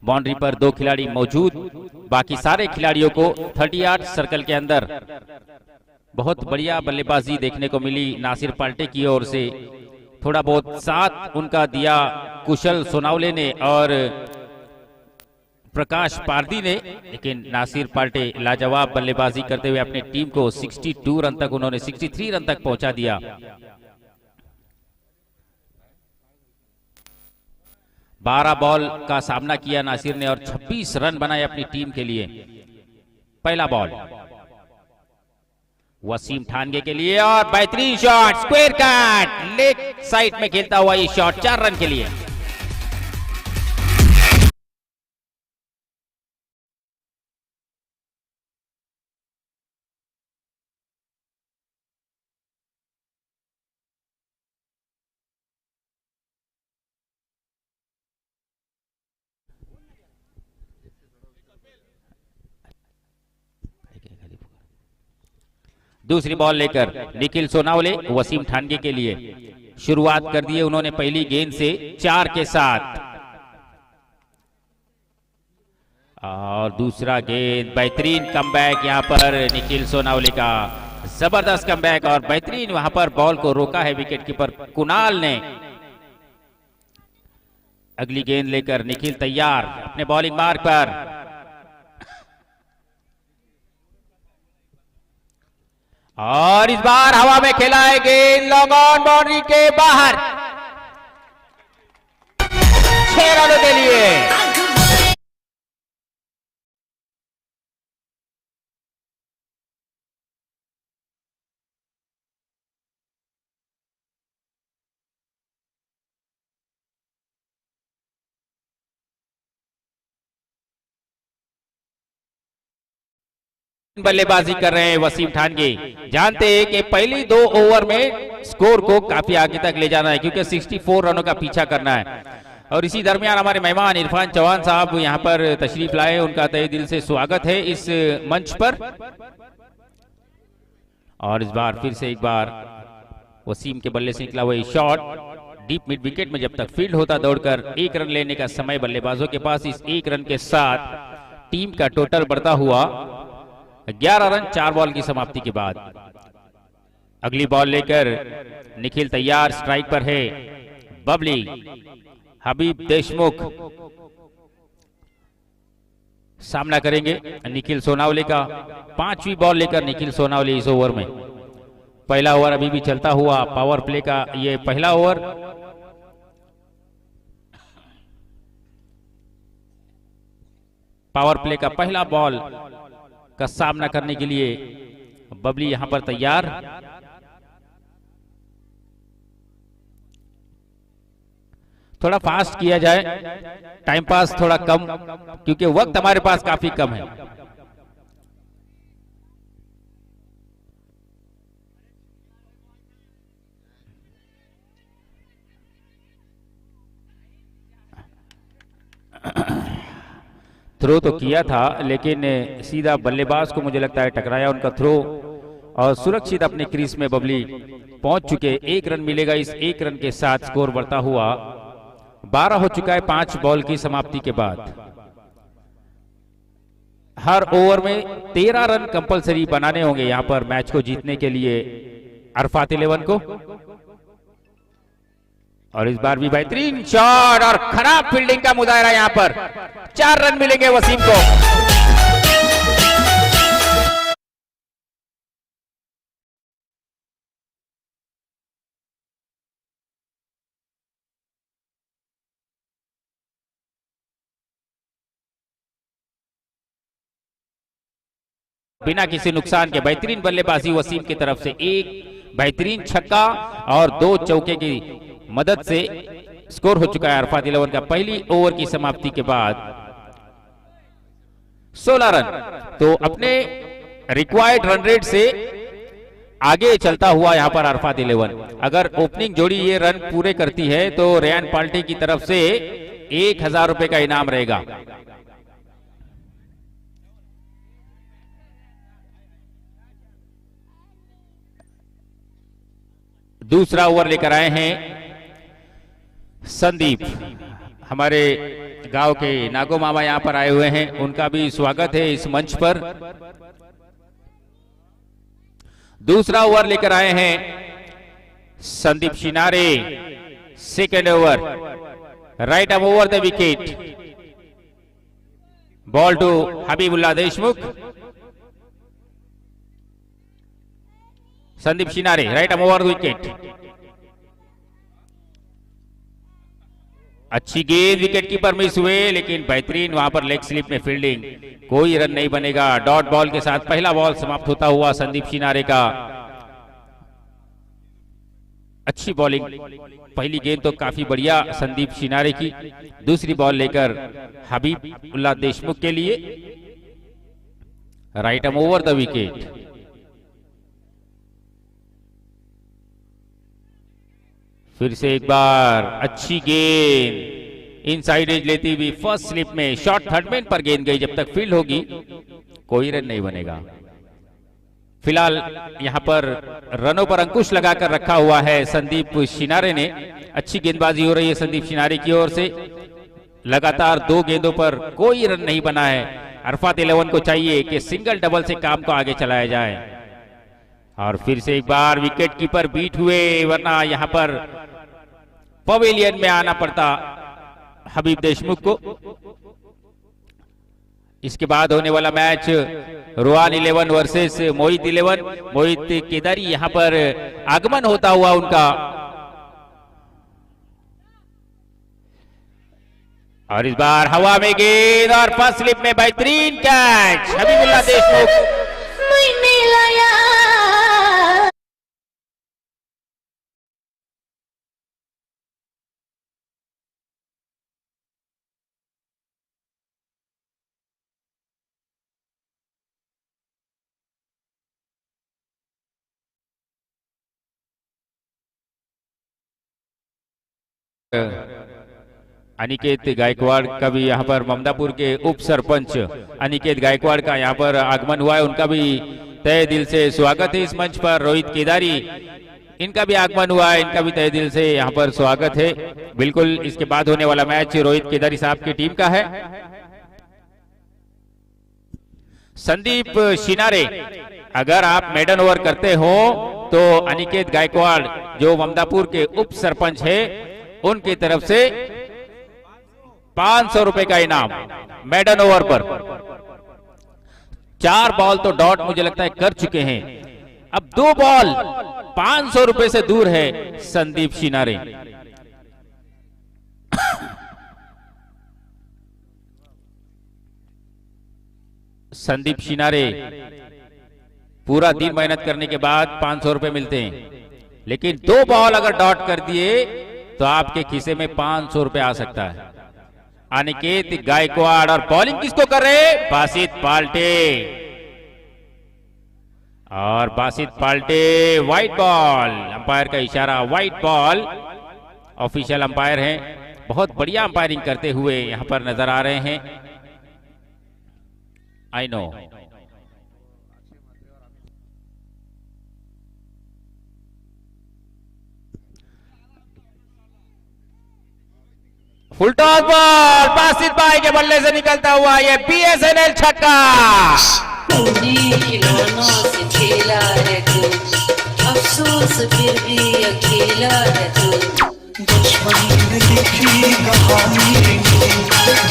बाउंड्री पर 2 खिलाड़ी मौजूद, बाकी सारे खिलाड़ियों को 30 यार्ड सर्कल के अंदर. बहुत बढ़िया बल्लेबाजी देखने को मिली नासिर पाल्टे की ओर से. थोड़ा बहुत साथ उनका दिया कुशल सोनावले ने और प्रकाश पारदी ने, लेकिन नासिर पाल्टे लाजवाब बल्लेबाजी करते हुए अपनी टीम को 62 रन तक, उन्होंने 63 रन तक पहुंचा दिया. 12 बॉल का सामना किया नासिर ने और 26 रन बनाए अपनी टीम के लिए. पहला बॉल वसीम ठानगे के लिए और बेहतरीन shot, square cut, leg side में खेलता हुआ ये शॉट 4 रन के लिए. दूसरी बॉल लेकर निखिल सोनावले वसीम ठानगे के लिए शुरुआत कर दी है उन्होंने पहली गेंद से 4 के साथ। और दूसरा गेंद, बेहतरीन कमबैक यहां पर निखिल सोनावले का, जबरदस्त कमबैक और बेहतरीन वहां पर बॉल को रोका है विकेटकीपर कुणाल ने। अगली गेंद लेकर निखिल तैयार अपने बॉलिंग मार्क पर। और इस बार हवा में खेला है गेंद, लॉन्ग ऑन बाउंड्री के बाहर, 6 रनों के लिए। बल्लेबाजी कर रहे हैं वसीम ठानगे, जानते हैं कि पहली 2 ओवर में स्कोर को काफी आगे तक ले जाना है क्योंकि 64 रनों का पीछा करना है। और इसी दरमियान हमारे मेहमान इरफान चौहान साहब यहां पर तशरीफ लाए, उनका तहे दिल से स्वागत है इस मंच पर। और इस बार फिर से एक बार वसीम के बल्ले से निकला हुआ शॉट डीप मिड विकेट में जब तक फील्ड होता दौड़कर 1 रन लेने का समय बल्लेबाजों के पास। इस 1 रन के साथ टीम का टोटल बढ़ता हुआ 11 रन 4 बॉल की समाप्ति के बाद। अगली बॉल लेकर निखिल तैयार, स्ट्राइक पर है बबली, हबीब देशमुख सामना करेंगे निखिल सोनावले का। 5वीं बॉल लेकर निखिल सोनावले इस ओवर में। पहला ओवर अभी भी चलता हुआ पावर प्ले का ये पहला ओवर। पावर प्ले का पहला बॉल का सामना करने के लिए बबली यहां पर तैयार। थोड़ा फास्ट किया जाए, टाइम पास थोड़ा कम क्योंकि वक्त हमारे पास काफी कम है। थ्रो तो किया था लेकिन सीधा बल्लेबाज को मुझे लगता है टकराया उनका थ्रो, और सुरक्षित अपने क्रीज में बबली पहुंच चुके। 1 रन मिलेगा। इस 1 रन के साथ स्कोर बढ़ता हुआ 12 हो चुका है 5 बॉल की समाप्ति के बाद। हर ओवर में 13 रन कंपलसरी बनाने होंगे यहां पर मैच को जीतने के लिए अरफात 11 को। और इस बार भी बेहतरीन शॉट और खराब फील्डिंग का मुजाहरा यहां पर। 4 रन मिलेंगे वसीम को। बिना किसी नुकसान के बेहतरीन बल्लेबाजी वसीम की तरफ से। एक बेहतरीन छक्का और 2 चौके की मदद से स्कोर हो चुका है अरफात 11 का पहली ओवर की समाप्ति के बाद 16 रन। तो अपने रिक्वायर्ड रन रेट से आगे चलता हुआ यहां पर अरफात 11। अगर ओपनिंग जोड़ी ये रन पूरे करती है तो रेयान पार्टी की तरफ से 1000 रुपए का इनाम रहेगा। दूसरा ओवर लेकर आए हैं संदीप, हमारे गांव के नागो मामा यहां पर आए हुए हैं, उनका भी स्वागत है इस मंच पर। दूसरा ओवर लेकर आए हैं Sandeep Shinare. Second over, right arm over the wicket, ball to Habibullah Deshmukh. Sandeep Shinare right arm over the wicket. अच्छी गेंद, विकेट कीपर मिस हुए लेकिन बेहतरीन वहां पर लेग स्लिप में फील्डिंग। कोई रन नहीं बनेगा। डॉट बॉल के साथ पहला बॉल समाप्त होता हुआ संदीप शिनारे का। अच्छी बॉलिंग, पहली गेंद तो काफी बढ़िया संदीप शिनारे की। दूसरी बॉल लेकर हबीबुल्लाह देशमुख के लिए, right arm over the wicket. फिर से एक बार अच्छी गेंद, इनसाइड एज लेती हुई फर्स्ट स्लिप में शॉर्ट थर्ड मैन पर गेंद गई। जब तक फील्ड होगी कोई रन नहीं बनेगा। फिलहाल यहां पर रनों पर अंकुश लगाकर रखा हुआ है संदीप शिनारे ने। अच्छी गेंदबाजी हो रही है संदीप शिनारे की ओर से। लगातार 2 गेंदों पर कोई रन नहीं बना है। अरफात 11 को चाहिए कि सिंगल डबल से काम को आगे चलाया जाए। और फिर से एक बार विकेट कीपर बीट हुए, वरना यहां पर पवेलियन में आना पड़ता हबीब देशमुख को। इसके बाद होने वाला मैच रोहान 11 वर्सेस मोहित 11। मोहित केदारी यहां पर आगमन होता हुआ उनका, और इस बार हवा में गेंद और फर्स्ट स्लिप में बेहतरीन कैच हबीबुल्लाह देशमुख। अनिकेत गायकवाड़ का भी यहाँ पर ममदापुर के उप सरपंच अनिकेत गायकवाड़ का यहाँ पर आगमन हुआ है। उनका भी तहे दिल से स्वागत है इस मंच पर। रोहित केदारी, इनका भी आगमन हुआ है, इनका भी तहे दिल से यहाँ पर स्वागत है। बिल्कुल इसके बाद होने वाला मैच रोहित केदारी साहब की टीम का है। संदीप शिनारे, अगर आप मेडन ओवर करते हो तो अनिकेत गायकवाड़ जो ममदापुर के उप सरपंच है उनकी तरफ से 500 रुपए का इनाम मेडन ओवर पर। 4 बॉल तो डॉट मुझे लगता है कर चुके हैं, अब 2 बॉल 500 रुपए से दूर है संदीप शिनारे। संदीप शिनारे पूरा दिन मेहनत करने के बाद 500 रुपए मिलते हैं, लेकिन 2 बॉल अगर डॉट कर दिए तो आपके खीसे में 500 रुपए आ सकता है। अनिकेत गायकवाड़, और बॉलिंग किसको कर रहे? बासित पाल्टे। और बासित पाल्टे व्हाइट बॉल, अंपायर का इशारा व्हाइट बॉल। ऑफिशियल अंपायर हैं, बहुत बढ़िया अंपायरिंग करते हुए यहां पर नजर आ रहे हैं। I know full toss ball Basit भाई के बल्ले से निकलता हुआ ये बीएसएनएल छक्का। खिलौनों से खेला है तू, अफसोस फिर भी अकेला है तू। बचपन में लिखी कहानी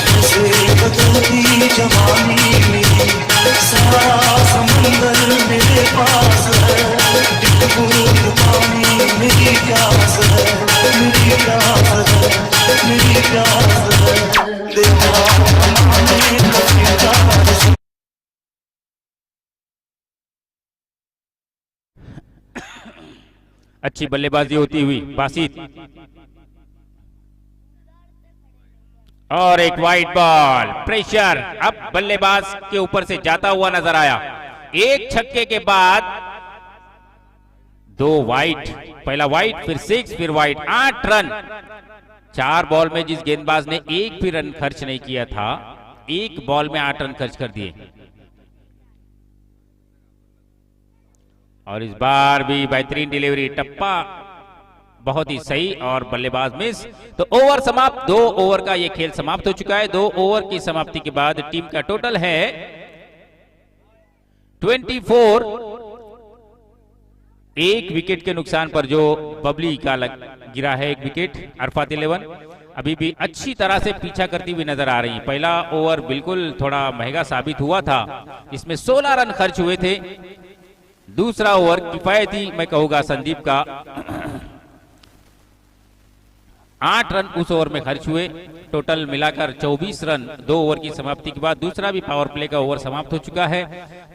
जैसे बदलती जवानी मेरी, सारा समंदर मेरे पास है, एक बूंद पानी मेरी प्यास है, मेरी प्यास है, मेरी प्यास है। देखा हमने कभी प्यास। अच्छी बल्लेबाजी होती हुई बासित, और एक वाइड बॉल। प्रेशर अब बल्लेबाज के ऊपर से जाता हुआ नजर आया। एक छक्के के बाद 2 वाइड, पहला वाइड फिर 6 फिर वाइड। 8 रन 4 बॉल में जिस गेंदबाज ने एक भी रन खर्च नहीं किया था, 1 बॉल में 8 रन खर्च कर दिए। और इस बार भी बेहतरीन डिलीवरी, टप्पा बहुत ही सही और बल्लेबाज मिस। तो ओवर समाप्त, 2 ओवर का ये खेल समाप्त हो चुका है। 2 ओवर की समाप्ति के बाद टीम का टोटल है 24। 1 विकेट के नुकसान पर जो बबली का गिरा है 1 विकेट। अरफात 11 अभी भी अच्छी तरह से पीछा करती हुई नजर आ रही है। पहला ओवर बिल्कुल थोड़ा महंगा साबित हुआ था, इसमें 16 रन खर्च हुए थे। दूसरा ओवर किफायती मैं कहूंगा संदीप का, 8 रन उस ओवर में खर्च हुए। टोटल मिलाकर 24 रन 2 ओवर की समाप्ति के बाद। दूसरा भी पावर प्ले का ओवर समाप्त हो चुका है।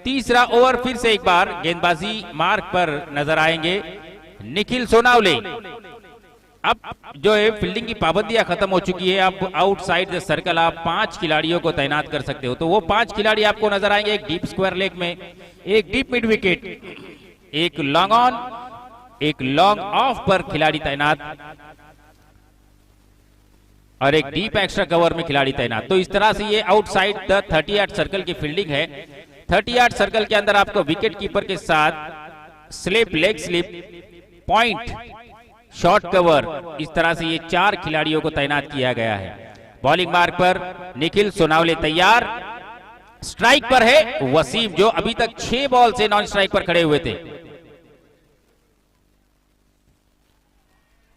तीसरा ओवर फिर से एक बार गेंदबाजी मार्ग पर नजर आएंगे निखिल सोनावले। अब जो है फील्डिंग की पाबंदियां खत्म हो चुकी है। अब आउटसाइड द सर्कल आप 5 खिलाड़ियों को तैनात कर सकते हो, तो वो 5 खिलाड़ी आपको नजर आएंगे। एक डीप स्क्वायर लेग में, एक डीप मिड विकेट, एक लॉन्ग ऑन, एक लॉन्ग ऑफ पर खिलाड़ी तैनात, और एक डीप एक्स्ट्रा कवर में खिलाड़ी तैनात। तो इस तरह से ये आउटसाइड द 38 सर्कल की फील्डिंग है। 30 यार्ड सर्कल के अंदर आपको विकेट कीपर के साथ slip, leg slip, point, short cover, इस तरह से ये 4 खिलाड़ियों को तैनात किया गया है। बॉलिंग मार्क पर निखिल सोनावले तैयार, स्ट्राइक पर है वसीम जो अभी तक 6 बॉल से नॉन स्ट्राइक पर खड़े हुए थे।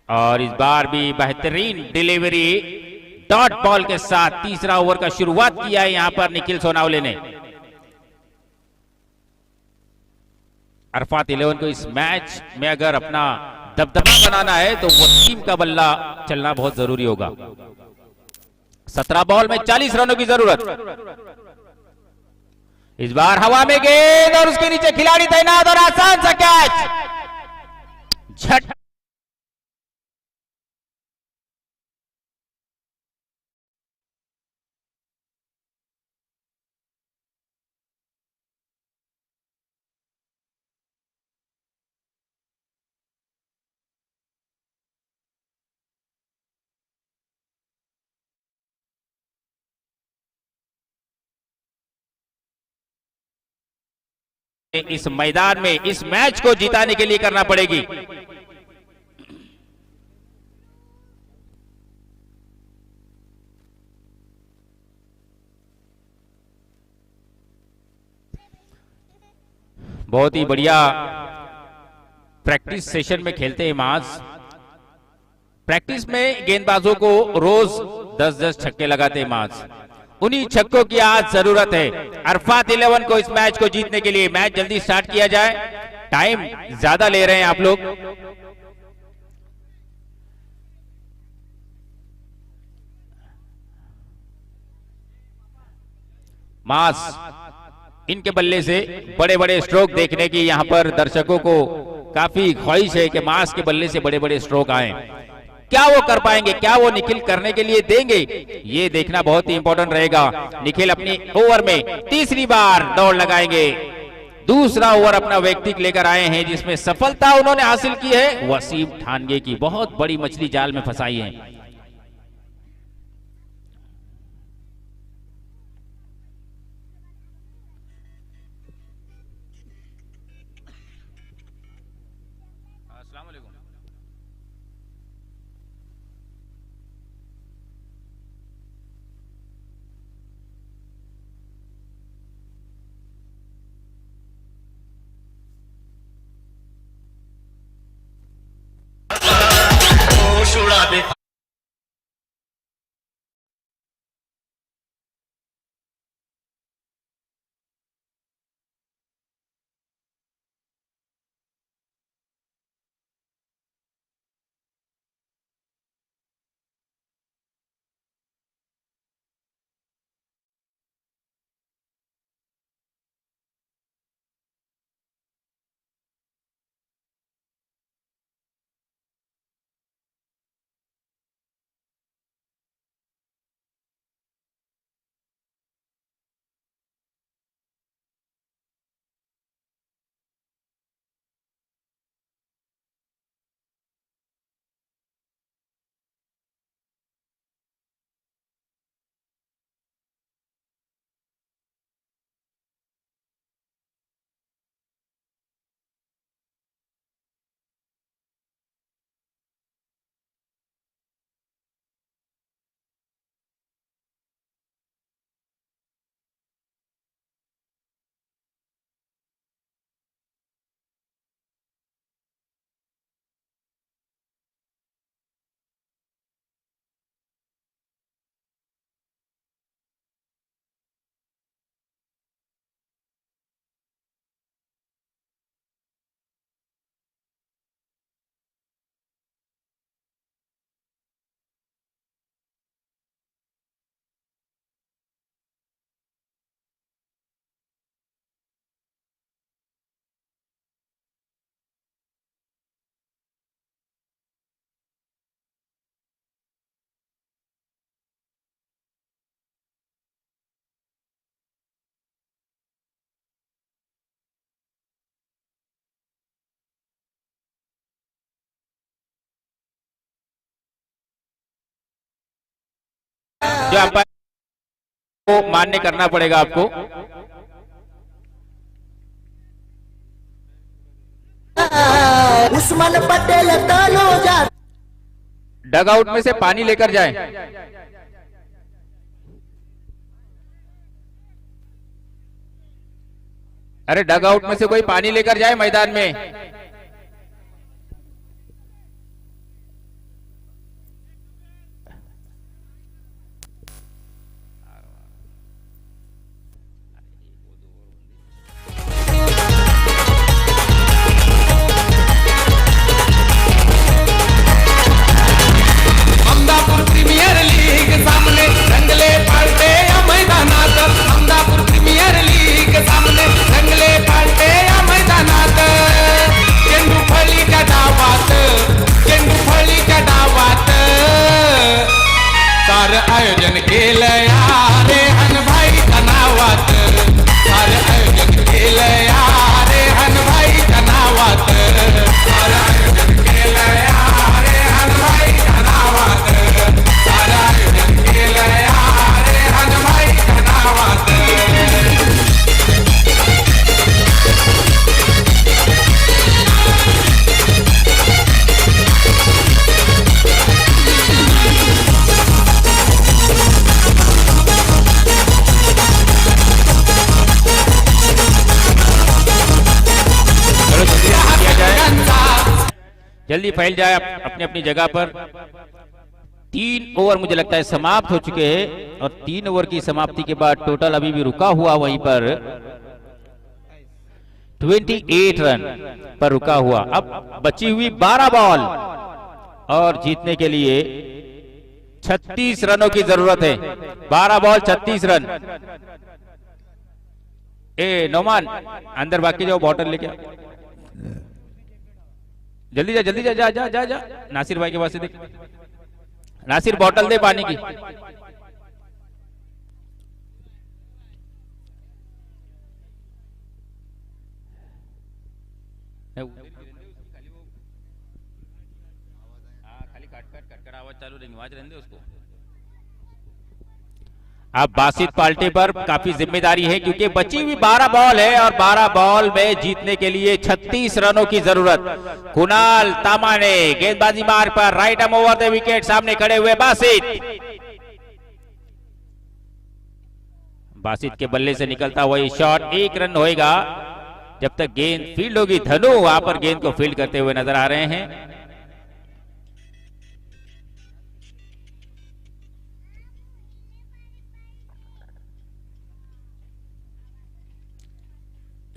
और इस बार भी बेहतरीन डिलीवरी डॉट बॉल के साथ तीसरा ओवर का शुरुआत किया है यहां पर निखिल सोनावले ने। अरफात 11 को इस मैच में अगर अपना दबदबा बनाना है तो वसीम का बल्ला चलना बहुत जरूरी होगा। 17 बॉल में 40 रनों की जरूरत। इस बार हवा में गेंद और उसके नीचे खिलाड़ी तैनात और आसान सा कैच। झट इस मैदान में इस मैच को जिताने के लिए करना पड़ेगी। बहुत ही बढ़िया प्रैक्टिस सेशन में खेलते हैं माज। प्रैक्टिस में गेंदबाजों को रोज 10-10 छक्के लगाते हैं माज। उन्हीं छक्कों की आज जरूरत है अरफात 11 को इस मैच को जीतने के लिए। मैच जल्दी स्टार्ट किया जाए, टाइम ज्यादा ले रहे हैं आप लोग। मास इनके बल्ले से बड़े बड़े स्ट्रोक देखने की यहां पर दर्शकों को काफी ख्वाहिश है कि मास के बल्ले से बड़े बड़े स्ट्रोक आए। क्या वो कर पाएंगे, क्या वो निखिल करने के लिए देंगे, ये देखना बहुत ही इंपॉर्टेंट रहेगा। निखिल अपनी ओवर में तीसरी बार दौड़ लगाएंगे। दूसरा ओवर अपना व्यक्तिक लेकर आए हैं जिसमें सफलता उन्होंने हासिल की है। वसीम ठानगे की बहुत बड़ी मछली जाल में फंसाई है। उड़ा दे। जो अंपायर को मान्य करना पड़ेगा आपको। उस्मान पटेल तलोजा। डग आउट में से पानी लेकर जाए। अरे डग आउट में से कोई पानी लेकर जाए मैदान में। अहमदापुर प्रीमियर लीग सामने रंगले पालटे या मैदानात। अहमदापुर प्रीमियर लीग सामने रंगले पालटे या मैदानात। चेंडू फळीच्या डावात, चेंडू फळीच्या डावात सारं आयोजन केलं या रेहन भाईच्या नावात। सारं आयोजन केलं या रेहन भाईच्या नावात। सारं आयोजन केलं या रेहन भाईच्या नावात। सारं आयोजन केलं या रेहन भाईच्या नावात। जल्दी फैल जाए अपनी अपनी जगह पर। 3 ओवर मुझे लगता है समाप्त हो चुके हैं और 3 ओवर की समाप्ति के बाद टोटल अभी भी रुका हुआ वहीं पर 28 रन पर रुका हुआ। अब बची हुई 12 बॉल और जीतने के लिए 36 रनों की जरूरत है। 12 बॉल 36 रन। ए नोमान अंदर बाकी जाओ, बॉटल लेके आओ। जल्दी जा जल्दी जा जा जा जा जा। नासिर भाई के पास से देख, नासिर बॉटल दे पानी की। खाली कट आवाज चालू रहेंगे, आवाज रहने दे उसको। अब बासित पार्टी पर काफी जिम्मेदारी है क्योंकि बची हुई 12 बॉल है और 12 बॉल में जीतने के लिए 36 रनों की जरूरत। कुणाल तामा ने गेंदबाजी मार्ग पर right arm over the wicket, सामने खड़े हुए बासित के बल्ले से निकलता वही शॉट 1 रन होएगा जब तक गेंद फील्ड होगी। धनु वहां पर गेंद को फील्ड करते हुए नजर आ रहे हैं।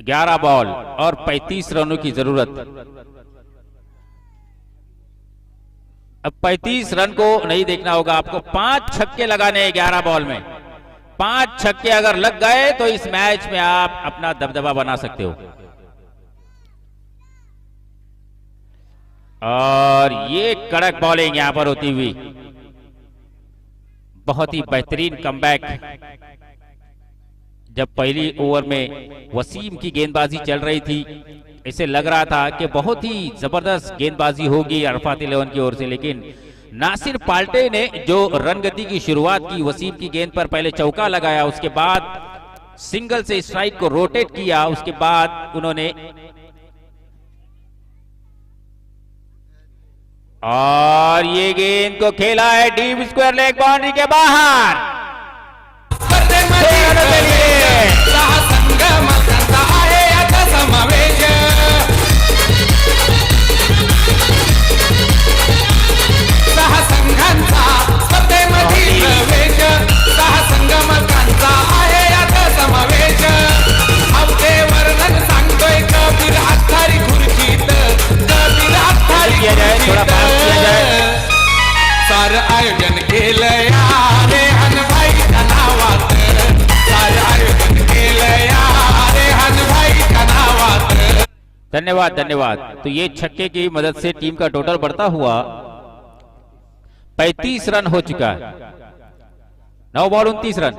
ग्यारह बॉल और 35 रनों की जरूरत। अब 35 रन को नहीं देखना होगा आपको, 5 छक्के लगाने हैं 11 बॉल में। 5 छक्के अगर लग गए तो इस मैच में आप अपना दबदबा बना सकते हो। और ये कड़क बॉलिंग यहां पर होती हुई, बहुत ही बेहतरीन कमबैक। जब पहली ओवर में वसीम की गेंदबाजी चल रही थी, इसे लग रहा था कि बहुत ही जबरदस्त गेंदबाजी होगी अरफात 11 की ओर से, लेकिन नासिर पाल्टे ने जो रनगति की शुरुआत की, वसीम की गेंद पर पहले चौका लगाया, उसके बाद सिंगल से स्ट्राइक को रोटेट किया, उसके बाद उन्होंने और ये गेंद को खेला है डीप स्क्वायर लेग बाउंड्री के बाहर। सारं आयोजन केलं या रेहन भाईच्या नावात। सारं आयोजन केलं या रेहन भाईच्या नावात। धन्यवाद धन्यवाद। तो ये छक्के की मदद से टीम का टोटल बढ़ता हुआ 35 रन हो चुका है। 9 बॉल 29 रन।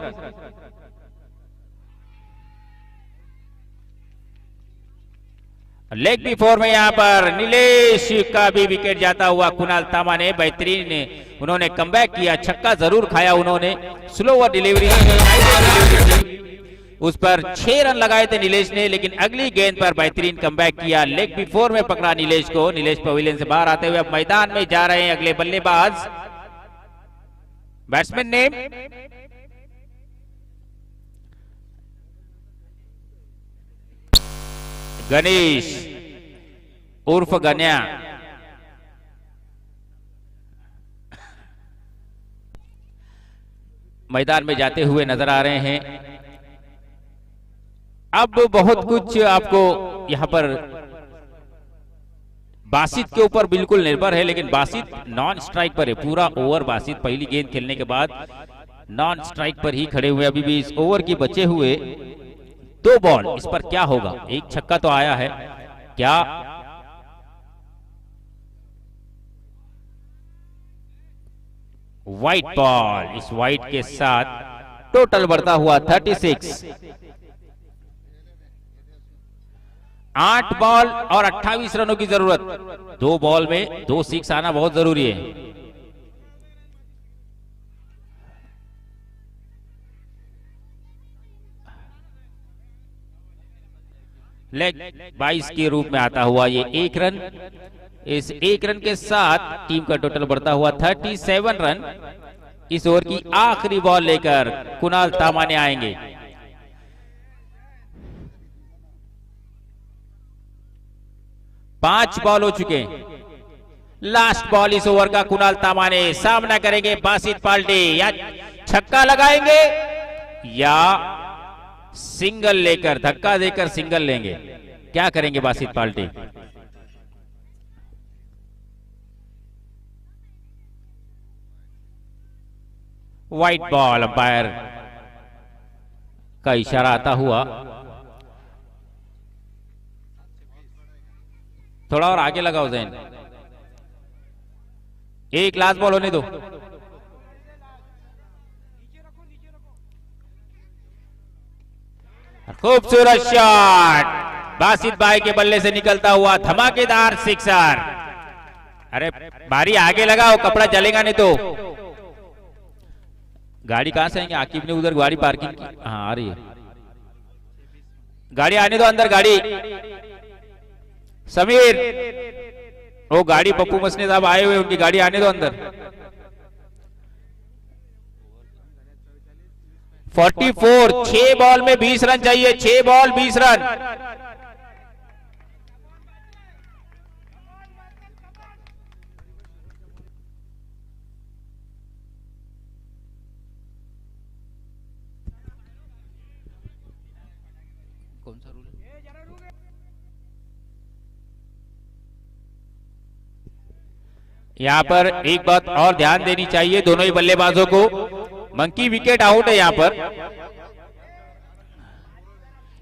लेग बिफोर में यहां पर नीलेश का भी विकेट जाता हुआ। कुणाल तामा ने बेहतरीन उन्होंने कमबैक किया, छक्का जरूर खाया उन्होंने, स्लोवर डिलीवरी उस पर 6 रन लगाए थे नीलेश ने, लेकिन अगली गेंद पर बेहतरीन कमबैक किया, लेग बिफोर में पकड़ा नीलेश को। नीलेश पवेलियन से बाहर आते हुए अब मैदान में जा रहे हैं अगले बल्लेबाज। बैट्समैन नेम गणेश उर्फ गन्या। मैदान में जाते हुए नजर आ रहे हैं। अब बहुत कुछ आपको यहां पर बासित के ऊपर बिल्कुल निर्भर है, लेकिन बासित नॉन स्ट्राइक पर है। पूरा ओवर बासित पहली गेंद खेलने के बाद नॉन स्ट्राइक पर ही खड़े हुए। अभी भी इस ओवर की बचे हुए 2 बॉल, इस पर क्या होगा? एक छक्का तो आया है, क्या व्हाइट बॉल? इस व्हाइट के साथ टोटल बढ़ता हुआ 36। 8 बॉल और 28 रनों की जरूरत। 2 बॉल में 2 6 आना बहुत जरूरी है। लेग 22 के रूप में आता हुआ ये 1 रन। इस 1 रन के साथ टीम का टोटल बढ़ता हुआ 37 रन। इस ओवर की आखिरी बॉल लेकर कुणाल तामाने आएंगे। पांच बॉल हो चुके हैं। लास्ट बॉल इस ओवर का कुणाल तामाने सामना करेंगे बासित पाल्टे। या छक्का लगाएंगे या सिंगल लेकर, धक्का देकर सिंगल लेंगे। क्या करेंगे बासित पाल्टे? व्हाइट बॉल, अंपायर का इशारा आता हुआ। थोड़ा और आगे लगाओ जैन, एक लास्ट बॉल होने दो। खूबसूरत शॉट, बासित भाई के बल्ले से निकलता हुआ धमाकेदार सिक्सर। अरे बारी आगे लगाओ, कपड़ा जलेगा नहीं तो। गाड़ी कहां से आएंगे? आकिब ने उधर गाड़ी पार्किंग की। हाँ आ रही है गाड़ी, आने दो अंदर गाड़ी। समीर, वो गाड़ी पप्पू मसने साहब आए हुए, उनकी गाड़ी आने दो अंदर। 44, 6 बॉल में 20 रन चाहिए। 6 बॉल 20 रन। कौन सा रूल है? यहां पर एक बात और ध्यान देनी चाहिए दोनों ही बल्लेबाजों को। मंकी विकेट आउट है यहां पर।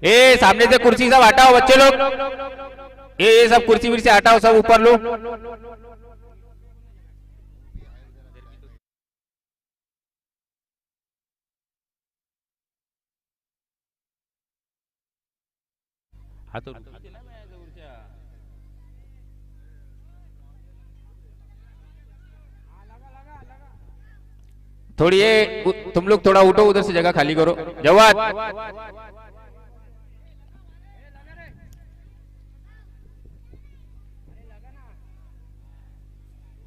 ए सामने से कुर्सी सब हटाओ बच्चे लोग। ये सब कुर्सी विर्सी हटाओ, सब ऊपर लो। हाँ तो थोड़ी ये तुम लोग थोड़ा उठो, उधर से जगह खाली करो। जवाद,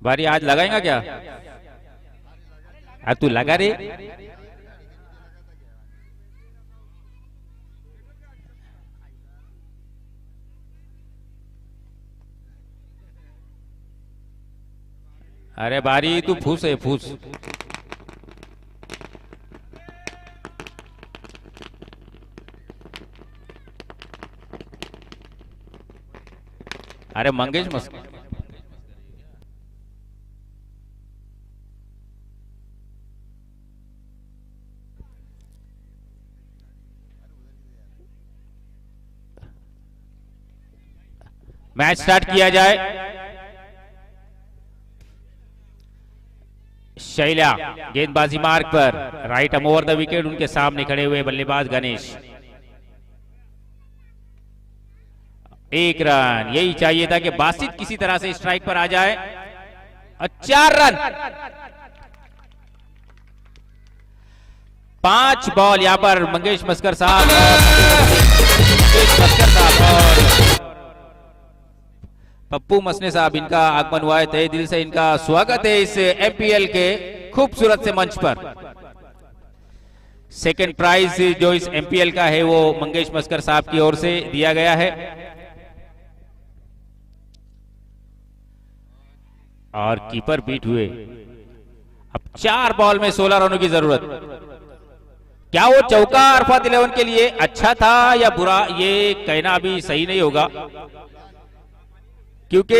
बारी आज लगाएगा क्या? आज तू लगा रे। अरे बारी तू फूस है, फूस। अरे मंगेश मस्क, मैच स्टार्ट किया जाए। शैला गेंदबाजी मार्ग पर, right arm over the wicket. उनके सामने खड़े हुए बल्लेबाज गणेश। 1 रन, यही चाहिए था कि बासित किसी तरह से स्ट्राइक पर आ जाए। 4 रन। 5 बॉल यहाँ पर मंगेश मस्कर साहब और पप्पू मसने साहब, इनका आगमन हुआ है। तहे दिल से इनका स्वागत है इस एमपीएल के खूबसूरत से मंच पर। सेकंड प्राइज जो इस एमपीएल का है वो मंगेश मस्कर साहब की ओर से दिया गया है। और कीपर बीट हुए। अब 4 बॉल में 16 रनों की जरूरत। क्या वो चौका अरफात 11 के लिए अच्छा था या बुरा, ये कहना अभी सही नहीं होगा, क्योंकि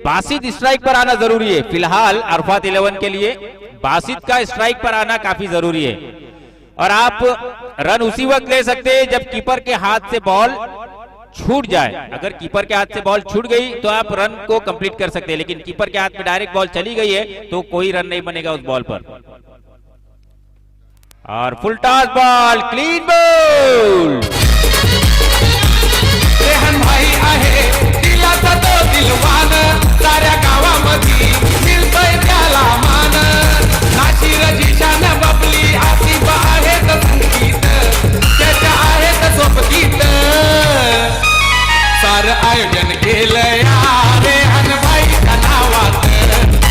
बासित स्ट्राइक पर आना जरूरी है। फिलहाल अरफात 11 के लिए बासित का स्ट्राइक पर आना काफी जरूरी है। और आप रन उसी वक्त ले सकते हैं जब कीपर के हाथ से बॉल छूट जाए। अगर कीपर के हाथ से बॉल छूट गई तो आप रन को कंप्लीट कर सकते हैं, लेकिन कीपर के हाथ में डायरेक्ट बॉल चली गई है तो कोई रन नहीं बनेगा उस बॉल पर। और full toss ball, clean ball. Rehan भाई आहे दिलाचा तो दिलवान, साऱ्या गावामध्ये मिळतोय त्याला मान। नाशिर जिशान बबली आसिफ आहेत संगीत, त्याच्या आहेत सोबतीत। सार आयोजन केलंय रेहन भाईच्या नावात,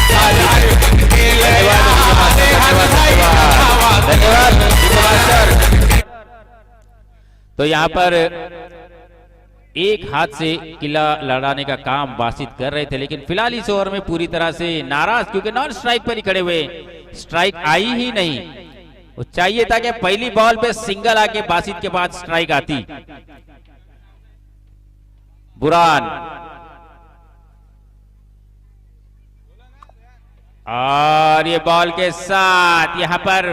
सार आयोजन केलंय रेहन भाईच्या नावात। धन्यवाद। तो यहाँ पर एक हाथ से किला लड़ाने का काम बासित कर रहे थे, लेकिन फिलहाल इस ओवर में पूरी तरह से नाराज, क्योंकि नॉन स्ट्राइक पर ही खड़े हुए, स्ट्राइक आई ही नहीं। वो चाहिए था कि पहली बॉल पे सिंगल आके बासित के बाद स्ट्राइक आती। बुरान और ये बॉल के साथ यहां पर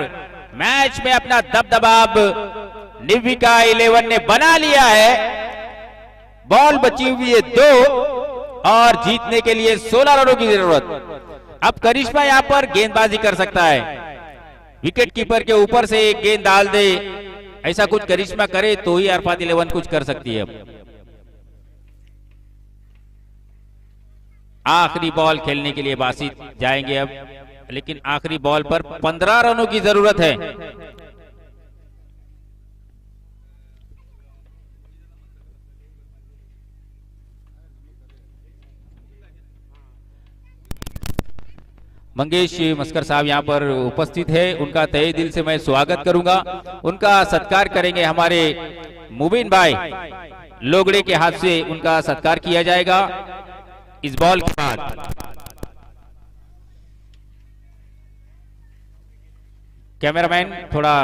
मैच में अपना दबदबाब निविका 11 ने बना लिया है। बॉल बची हुई है 2 और जीतने के लिए 16 रनों की जरूरत। अब करिश्मा यहां पर गेंदबाजी कर सकता है, विकेट कीपर के ऊपर से एक गेंद डाल दे, ऐसा कुछ करिश्मा करे तो ही अरफात 11 कुछ कर सकती है। अब आखिरी बॉल खेलने के लिए बासित जाएंगे अब, लेकिन आखिरी बॉल पर 15 रनों की जरूरत है। मंगेश मस्कर साहब यहाँ पर उपस्थित है, उनका तहे दिल से मैं स्वागत करूंगा। उनका सत्कार करेंगे हमारे मुबीन भाई लोगड़े के हाथ से, उनका सत्कार किया जाएगा इस बॉल के बाद। कैमरामैन थोड़ा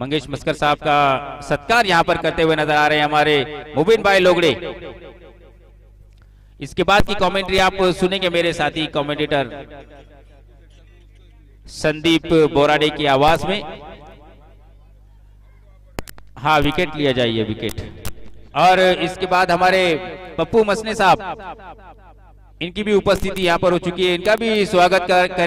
मंगेश मस्कर साहब का सत्कार यहां पर करते हुए नजर आ रहे हैं हमारे मुबीन भाई लोगड़े। इसके बाद की कमेंट्री आप सुनेंगे मेरे साथी कमेंटेटर संदीप बोराडे की आवाज में। हाँ, विकेट लिया जाइए, विकेट। और इसके बाद हमारे पप्पू मसने साहब, इनकी भी उपस्थिति यहां पर हो चुकी है, इनका भी स्वागत कर